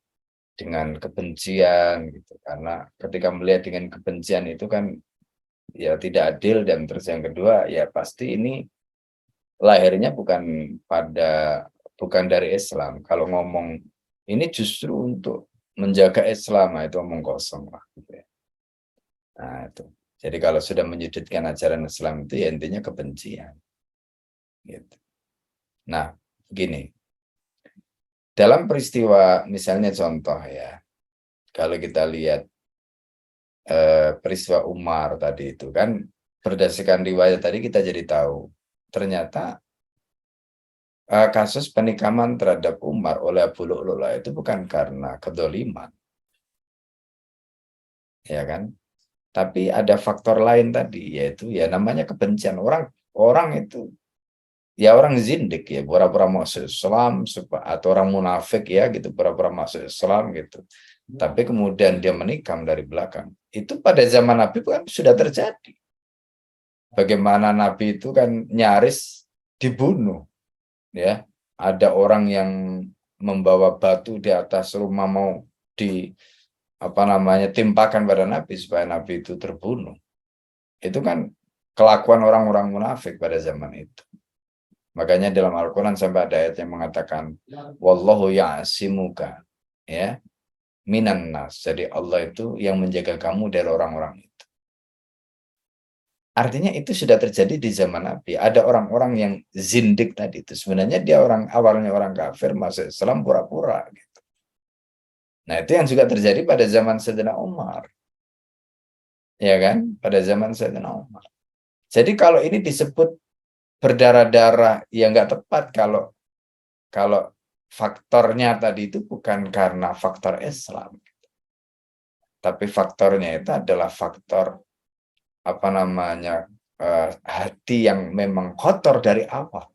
dengan kebencian, gitu. Karena ketika melihat dengan kebencian itu kan ya tidak adil, dan terus yang kedua ya pasti ini lahirnya bukan dari Islam. Kalau ngomong ini justru untuk menjaga Islam, itu omong kosong lah. Gitu ya. Nah itu. Jadi kalau sudah menyudutkan ajaran Islam itu ya intinya kebencian. Gitu. Nah, begini. Dalam peristiwa misalnya contoh ya, kalau kita lihat peristiwa Umar tadi itu kan berdasarkan riwayat tadi kita jadi tahu ternyata kasus penikaman terhadap Umar oleh Abu Lu'lu'ah itu bukan karena kedoliman, ya kan? Tapi ada faktor lain tadi, yaitu ya namanya kebencian orang itu. Ya orang zindik ya, pura-pura masuk Islam, atau orang munafik ya gitu, pura-pura masuk Islam gitu. Tapi kemudian dia menikam dari belakang. Itu pada zaman Nabi kan sudah terjadi. bagaimana Nabi itu kan nyaris dibunuh, ya. Ada orang yang membawa batu di atas rumah mau timpakan pada Nabi supaya Nabi itu terbunuh. Itu kan kelakuan orang-orang munafik pada zaman itu. Makanya dalam Al-Quran sampai ada ayat yang mengatakan wallahu ya'simuka, ya, minan nas. Jadi Allah itu yang menjaga kamu dari orang-orang itu. Artinya itu sudah terjadi di zaman Nabi. Ada orang-orang yang zindik tadi itu. Sebenarnya dia awalnya orang kafir, masuk Islam pura-pura. Gitu. Nah itu yang juga terjadi pada zaman Sayyidina Umar. Ya kan? Pada zaman Sayyidina Umar. Jadi kalau ini disebut berdarah-darah, ya nggak tepat kalau faktornya tadi itu bukan karena faktor Islam. Tapi faktornya itu adalah faktor hati yang memang kotor dari awal.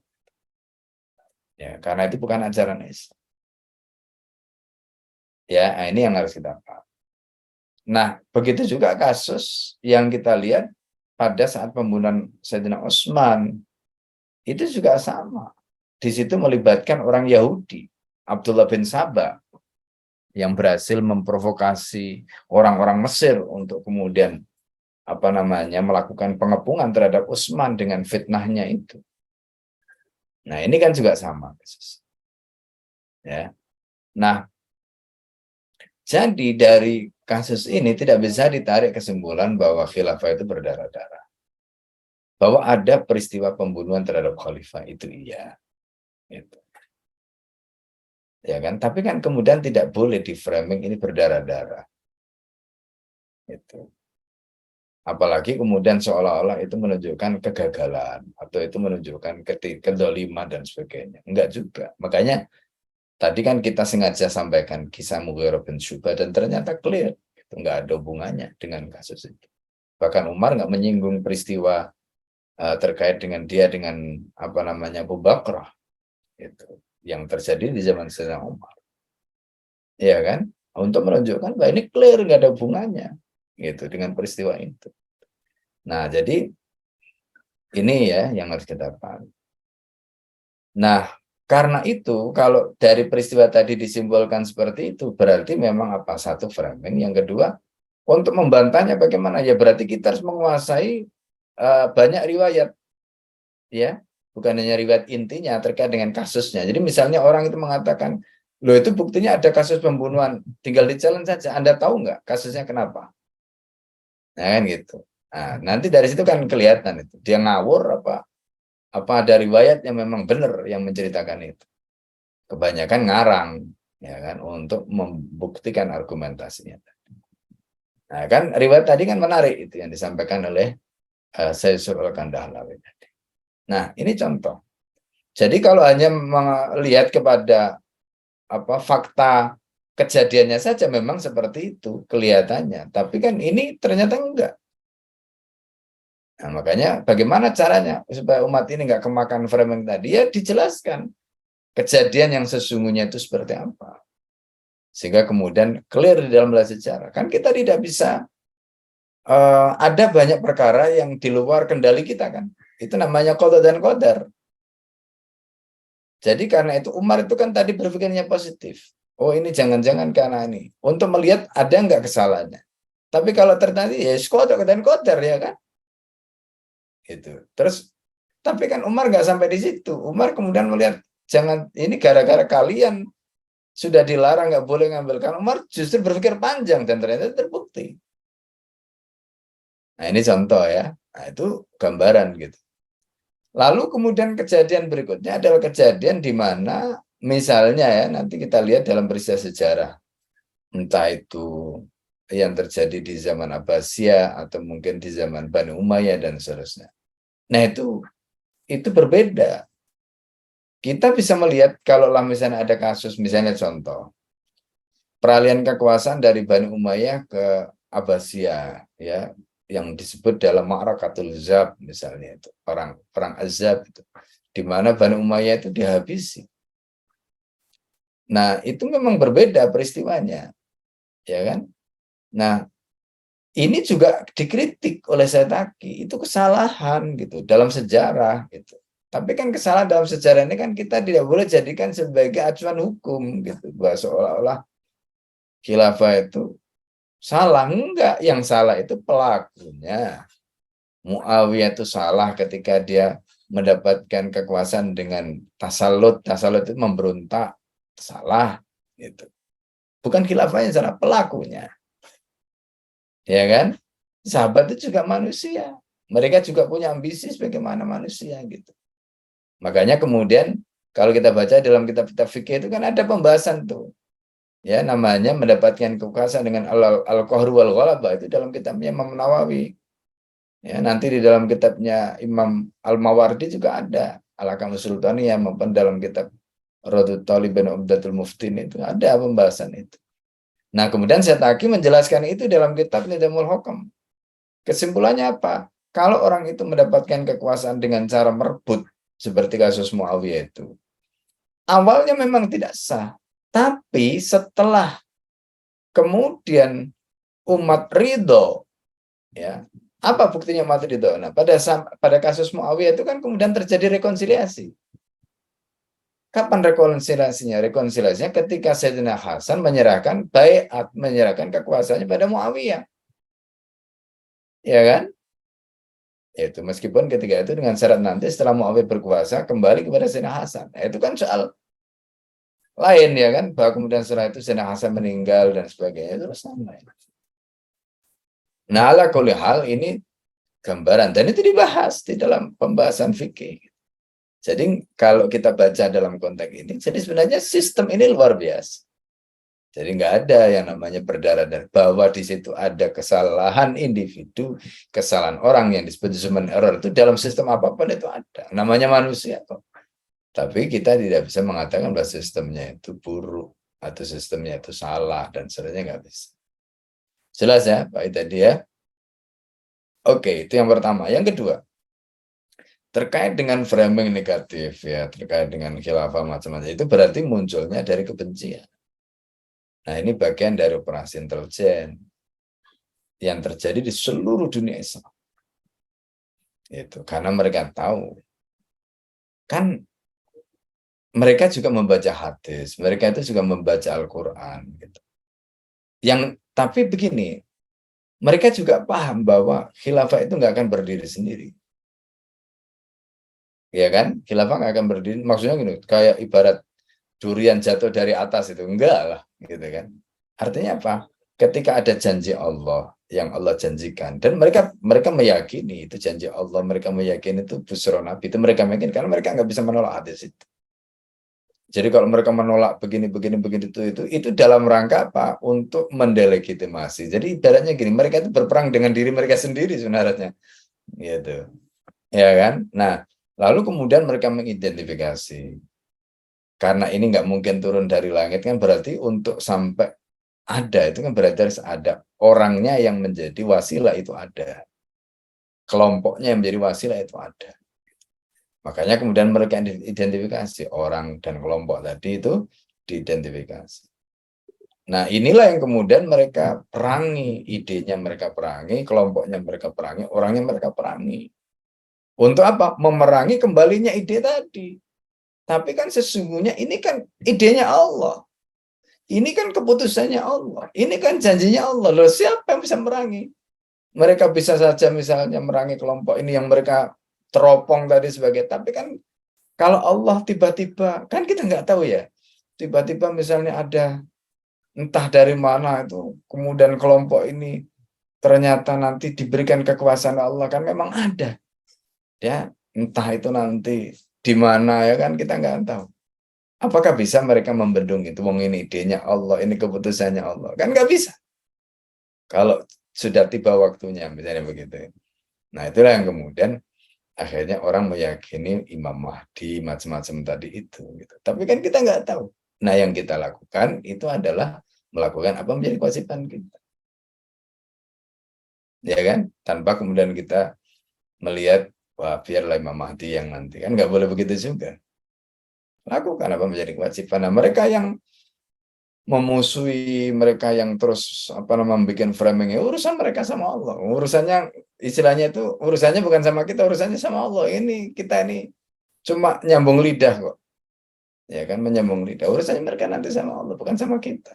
Ya, karena itu bukan ajaran Islam. Ya, ini yang harus kita paham. Nah, begitu juga kasus yang kita lihat pada saat pembunuhan Sayyidina Utsman. Itu juga sama. Di situ melibatkan orang Yahudi, Abdullah bin Sabah, yang berhasil memprovokasi orang-orang Mesir untuk kemudian melakukan pengepungan terhadap Utsman dengan fitnahnya itu. Nah, ini kan juga sama. Ya. Nah, jadi dari kasus ini tidak bisa ditarik kesimpulan bahwa khilafah itu berdarah-darah. Bahwa ada peristiwa pembunuhan terhadap khalifah itu iya. Gitu. Ya kan? Tapi kan kemudian tidak boleh di framing ini berdarah-darah. Gitu. Apalagi kemudian seolah-olah itu menunjukkan kegagalan atau itu menunjukkan kedoliman dan sebagainya. Enggak juga. Makanya tadi kan kita sengaja sampaikan kisah Mughirah bin Syu'bah dan ternyata clear. Itu enggak ada hubungannya dengan kasus itu. Bahkan Umar enggak menyinggung peristiwa terkait dengan dia dengan Abu Bakrah. Itu yang terjadi di zaman Sayyidina Umar. Iya kan? Untuk menunjukkan bahwa ini clear enggak ada hubungannya gitu dengan peristiwa itu. Nah, jadi ini ya yang harus kita pahami. Nah, karena itu kalau dari peristiwa tadi disimbolkan seperti itu berarti memang satu framing, yang kedua untuk membantahnya bagaimana ya berarti kita harus menguasai banyak riwayat, ya, bukan hanya riwayat intinya terkait dengan kasusnya. Jadi misalnya orang itu mengatakan, loh itu buktinya ada kasus pembunuhan, tinggal di challenge saja. Anda tahu nggak kasusnya kenapa? Nah kan gitu. Nah, nanti dari situ kan kelihatan itu dia ngawur apa ada riwayat yang memang benar yang menceritakan itu. Kebanyakan ngarang, ya kan, untuk membuktikan argumentasinya. Nah kan riwayat tadi kan menarik itu yang disampaikan oleh Sayyid Al-Kandahlawi. Nah ini contoh. Jadi kalau hanya melihat kepada fakta kejadiannya saja memang seperti itu kelihatannya, tapi kan ini ternyata enggak. Nah, makanya bagaimana caranya supaya umat ini enggak kemakan framing tadi? Ya dijelaskan kejadian yang sesungguhnya itu seperti apa. Sehingga kemudian clear di dalam belajar sejarah. Kan kita tidak bisa ada banyak perkara yang di luar kendali kita kan. Itu namanya qada dan qadar. Jadi karena itu Umar itu kan tadi berpikirnya positif. Oh ini jangan-jangan karena ini. Untuk melihat ada enggak kesalahannya. Tapi kalau ternyata ya qada dan qadar ya kan. Gitu. Terus tapi kan Umar nggak sampai di situ. Umar kemudian melihat jangan ini gara-gara kalian sudah dilarang nggak boleh ngambilkan. Umar justru berpikir panjang dan ternyata terbukti. Nah ini contoh ya. Nah itu gambaran gitu. Lalu kemudian kejadian berikutnya adalah kejadian di mana misalnya ya nanti kita lihat dalam peristiwa sejarah entah itu yang terjadi di zaman Abbasiyah atau mungkin di zaman Bani Umayyah dan seterusnya. Nah itu berbeda. Kita bisa melihat kalau misalnya ada kasus misalnya contoh peralihan kekuasaan dari Bani Umayyah ke Abbasiyah ya yang disebut dalam Ma'rakatul Zab misalnya itu perang Azab itu di mana Bani Umayyah itu dihabisi. Nah, itu memang berbeda peristiwanya. Ya kan? Nah, ini juga dikritik oleh Setaki, itu kesalahan gitu dalam sejarah gitu. Tapi kan kesalahan dalam sejarah ini kan kita tidak boleh jadikan sebagai acuan hukum gitu, bahwa seolah-olah khilafah itu salah. Enggak, yang salah itu pelakunya. Muawiyah itu salah ketika dia mendapatkan kekuasaan dengan tasallut. Tasallut itu memberontak, salah gitu. Bukan khilafah yang salah, pelakunya. Ya kan? Sahabat itu juga manusia. Mereka juga punya ambisi sebagaimana manusia gitu. Makanya kemudian kalau kita baca dalam kitab-kitab fikih itu kan ada pembahasan tuh. Ya, namanya mendapatkan kekuasaan dengan al-qahr wal ghalabah itu dalam kitabnya Imam Nawawi. Ya, nanti di dalam kitabnya Imam Al-Mawardi juga ada Al-Ahkam Sultaniyah maupun dalam kitab Radut Talibin Umdatul Muftin itu ada pembahasan itu. Nah, kemudian Setaki menjelaskan itu dalam kitab Nizamul Hukam. Kesimpulannya apa? Kalau orang itu mendapatkan kekuasaan dengan cara merebut seperti kasus Muawiyah itu, awalnya memang tidak sah, tapi setelah kemudian umat ridho, ya, apa buktinya umat ridho? Nah, pada kasus Muawiyah itu kan kemudian terjadi rekonsiliasi. Kapan rekonsiliasinya? Rekonsiliasinya ketika Sayyidina Hasan menyerahkan baiat, menyerahkan kekuasaannya pada Muawiyah. Ya kan? Itu meskipun ketika itu dengan syarat nanti setelah Muawiyah berkuasa kembali kepada Sayyidina Hasan. Nah, itu kan soal lain ya kan, bahwa kemudian setelah itu Sayyidina Hasan meninggal dan sebagainya itu sama. Nah, ala kulli hal ini gambaran dan itu dibahas di dalam pembahasan fikih. Jadi kalau kita baca dalam konteks ini, jadi sebenarnya sistem ini luar biasa. Jadi nggak ada yang namanya berdarah-darah, bahwa di situ ada kesalahan individu, kesalahan orang yang disebut human error itu dalam sistem apapun itu ada. Namanya manusia kok. Tapi kita tidak bisa mengatakan bahwa sistemnya itu buruk atau sistemnya itu salah dan seterusnya, nggak bisa. Jelas ya Pak tadi ya? Oke, itu yang pertama. Yang kedua, terkait dengan framing negatif ya, terkait dengan khilafah macam-macam itu berarti munculnya dari kebencian. Nah, ini bagian dari operasi intelijen yang terjadi di seluruh dunia Islam. Itu karena mereka tahu kan mereka juga membaca hadis, mereka itu juga membaca Al-Qur'an gitu. Tapi begini, mereka juga paham bahwa khilafah itu nggak akan berdiri sendiri. Ya kan? Khilafah nggak akan berdiri, maksudnya gini, kayak ibarat durian jatuh dari atas itu, enggak lah, gitu kan. Artinya apa? Ketika ada janji Allah yang Allah janjikan, dan mereka meyakini itu janji Allah, mereka meyakini itu busra Nabi, itu mereka meyakini, karena mereka nggak bisa menolak hadis itu. Jadi kalau mereka menolak begini itu dalam rangka apa? Untuk mendelegitimasi. Jadi ibaratnya gini, mereka itu berperang dengan diri mereka sendiri sebenarnya, gitu. Ya kan? Nah, lalu kemudian mereka mengidentifikasi. Karena ini nggak mungkin turun dari langit kan, berarti untuk sampai ada itu kan berarti harus ada orangnya yang menjadi wasilah, itu ada. Kelompoknya yang menjadi wasilah itu ada. Makanya kemudian mereka identifikasi orang dan kelompok tadi itu diidentifikasi. Nah, inilah yang kemudian mereka perangi, idenya mereka perangi, kelompoknya mereka perangi, orangnya mereka perangi. Untuk apa? Memerangi kembalinya ide tadi. Tapi kan sesungguhnya ini kan idenya Allah. Ini kan keputusannya Allah. Ini kan janjinya Allah. Loh, siapa yang bisa merangi? Mereka bisa saja misalnya merangi kelompok ini yang mereka teropong tadi sebagai, tapi kan kalau Allah tiba-tiba, kan kita nggak tahu ya, tiba-tiba misalnya ada entah dari mana itu, kemudian kelompok ini ternyata nanti diberikan kekuasaan Allah, kan memang ada. Ya, entah itu nanti di mana ya kan kita nggak tahu. Apakah bisa mereka membendung itu? Wong ini idenya Allah, ini keputusannya Allah. Kan nggak bisa. Kalau sudah tiba waktunya, misalnya begitu. Nah, itulah yang kemudian akhirnya orang meyakini Imam Mahdi macam-macam tadi itu. Gitu. Tapi kan kita nggak tahu. Nah, yang kita lakukan itu adalah melakukan apa menjadi kewajiban kita. Ya kan? Tanpa kemudian kita melihat, wah biarlah Imam Mahdi yang nanti. Kan nggak boleh begitu juga. Lakukan apa menjadi kewajiban. Nah, mereka yang memusuhi mereka yang terus membuat framing, ya urusan mereka sama Allah. Urusannya istilahnya itu urusannya bukan sama kita, urusannya sama Allah. Ini kita ini cuma nyambung lidah kok. Ya kan, menyambung lidah. Urusannya mereka nanti sama Allah, bukan sama kita.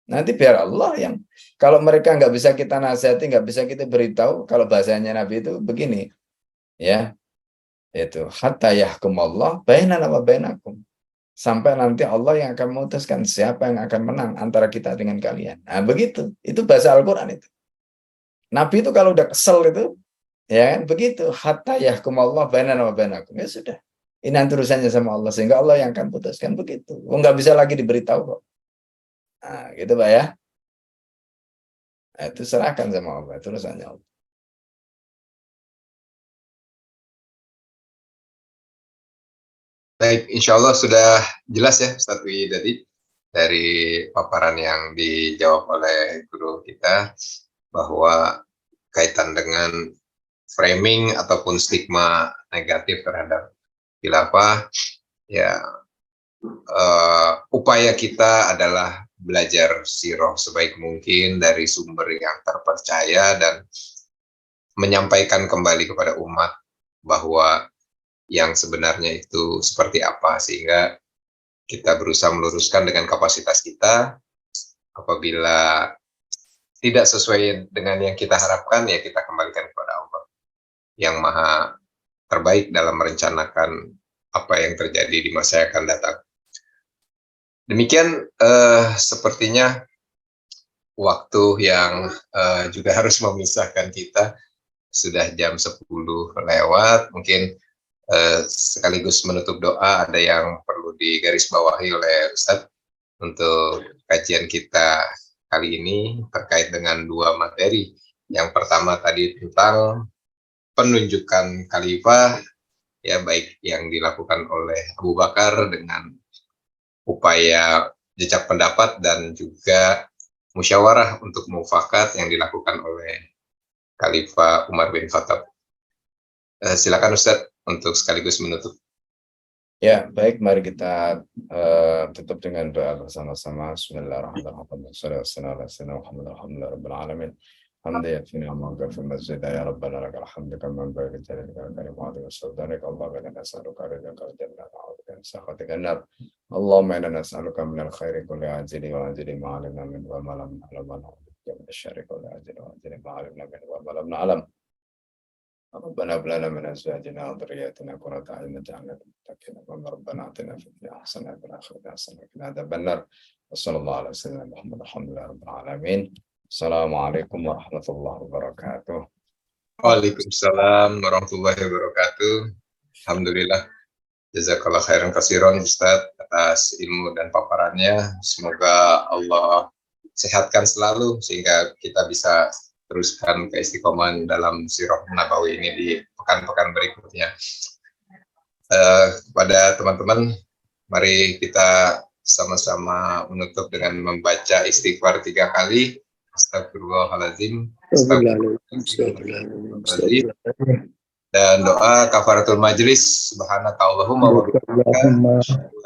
Nanti biar Allah yang, kalau mereka nggak bisa kita nasihati, nggak bisa kita beritahu, kalau bahasanya Nabi itu begini, ya, itu hatta yahkum Allah bainana wa bainakum. Sampai nanti Allah yang akan memutuskan siapa yang akan menang antara kita dengan kalian. Nah, begitu. Itu bahasa Al-Quran itu. Nabi itu kalau udah kesel itu, ya kan, begitu. Hatta yahkum Allah bainana wa bainakum. Ya sudah. Ini nanti urusannya sama Allah, sehingga Allah yang akan putuskan, begitu. Nggak bisa lagi diberitahu kok. Nah, gitu Pak ya. Nah, itu serahkan sama Allah, itu urusannya Allah. Baik, insya Allah sudah jelas ya Ustaz Wi tadi dari paparan yang dijawab oleh guru kita, bahwa kaitan dengan framing ataupun stigma negatif terhadap khilafah, ya upaya kita adalah belajar sirah sebaik mungkin dari sumber yang terpercaya dan menyampaikan kembali kepada umat bahwa yang sebenarnya itu seperti apa, sehingga kita berusaha meluruskan dengan kapasitas kita. Apabila tidak sesuai dengan yang kita harapkan, ya kita kembalikan kepada Allah yang maha terbaik dalam merencanakan apa yang terjadi di masa yang akan datang. Demikian sepertinya waktu yang juga harus memisahkan kita, sudah jam 10 lewat. Mungkin sekaligus menutup doa, ada yang perlu digarisbawahi oleh Ustadz untuk kajian kita kali ini terkait dengan dua materi. Yang pertama tadi tentang penunjukan khalifah, ya, baik yang dilakukan oleh Abu Bakar dengan upaya jejak pendapat dan juga musyawarah untuk mufakat yang dilakukan oleh Khalifah Umar bin Khattab. Silakan Ustadz untuk sekaligus menutup. Ya, baik, mari kita tutup dengan doa bersama-sama. Bismillahirrahmanirrahim. Allahumma inna nas'aluka minal khairi kulli ajili wa ajili ma 'alimna min wa ma lam na'lam wa na'udzu min syarri kulli ajili wa ajili ma 'alimna min wa ma lam na'lam. ربنا هب لنا من ازواجنا وذرياتنا قرة اعين واجعلنا للمتقين اماما ربنا اتنا في الدنيا حسنة وفي الآخرة حسنة وقنا عذاب النار وصلى الله على سيدنا محمد الحمد لله رب العالمين. السلام عليكم ورحمة الله وبركاته. Waalaikumsalam warahmatullahi wabarakatuh. Alhamdulillah. Jazakallah khairan katsiran Ustadz atas ilmu dan paparannya. Semoga Allah sehatkan selalu sehingga kita bisa teruskan keistiqomahan dalam sirah Nabawi ini di pekan-pekan berikutnya. Kepada teman-teman, mari kita sama-sama menutup dengan membaca istighfar 3 kali. Astagfirullahaladzim, astagfirullahaladzim, dan doa kafaratul majlis. Subhanaka Allahumma wa bihamdika,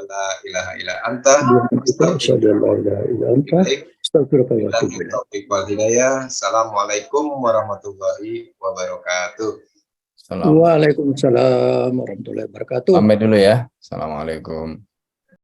la ilaha illa anta, Assalamualaikum warahmatullahi wabarakatuh. Waalaikumsalam warahmatullahi wabarakatuh. Pamit dulu ya. Assalamualaikum.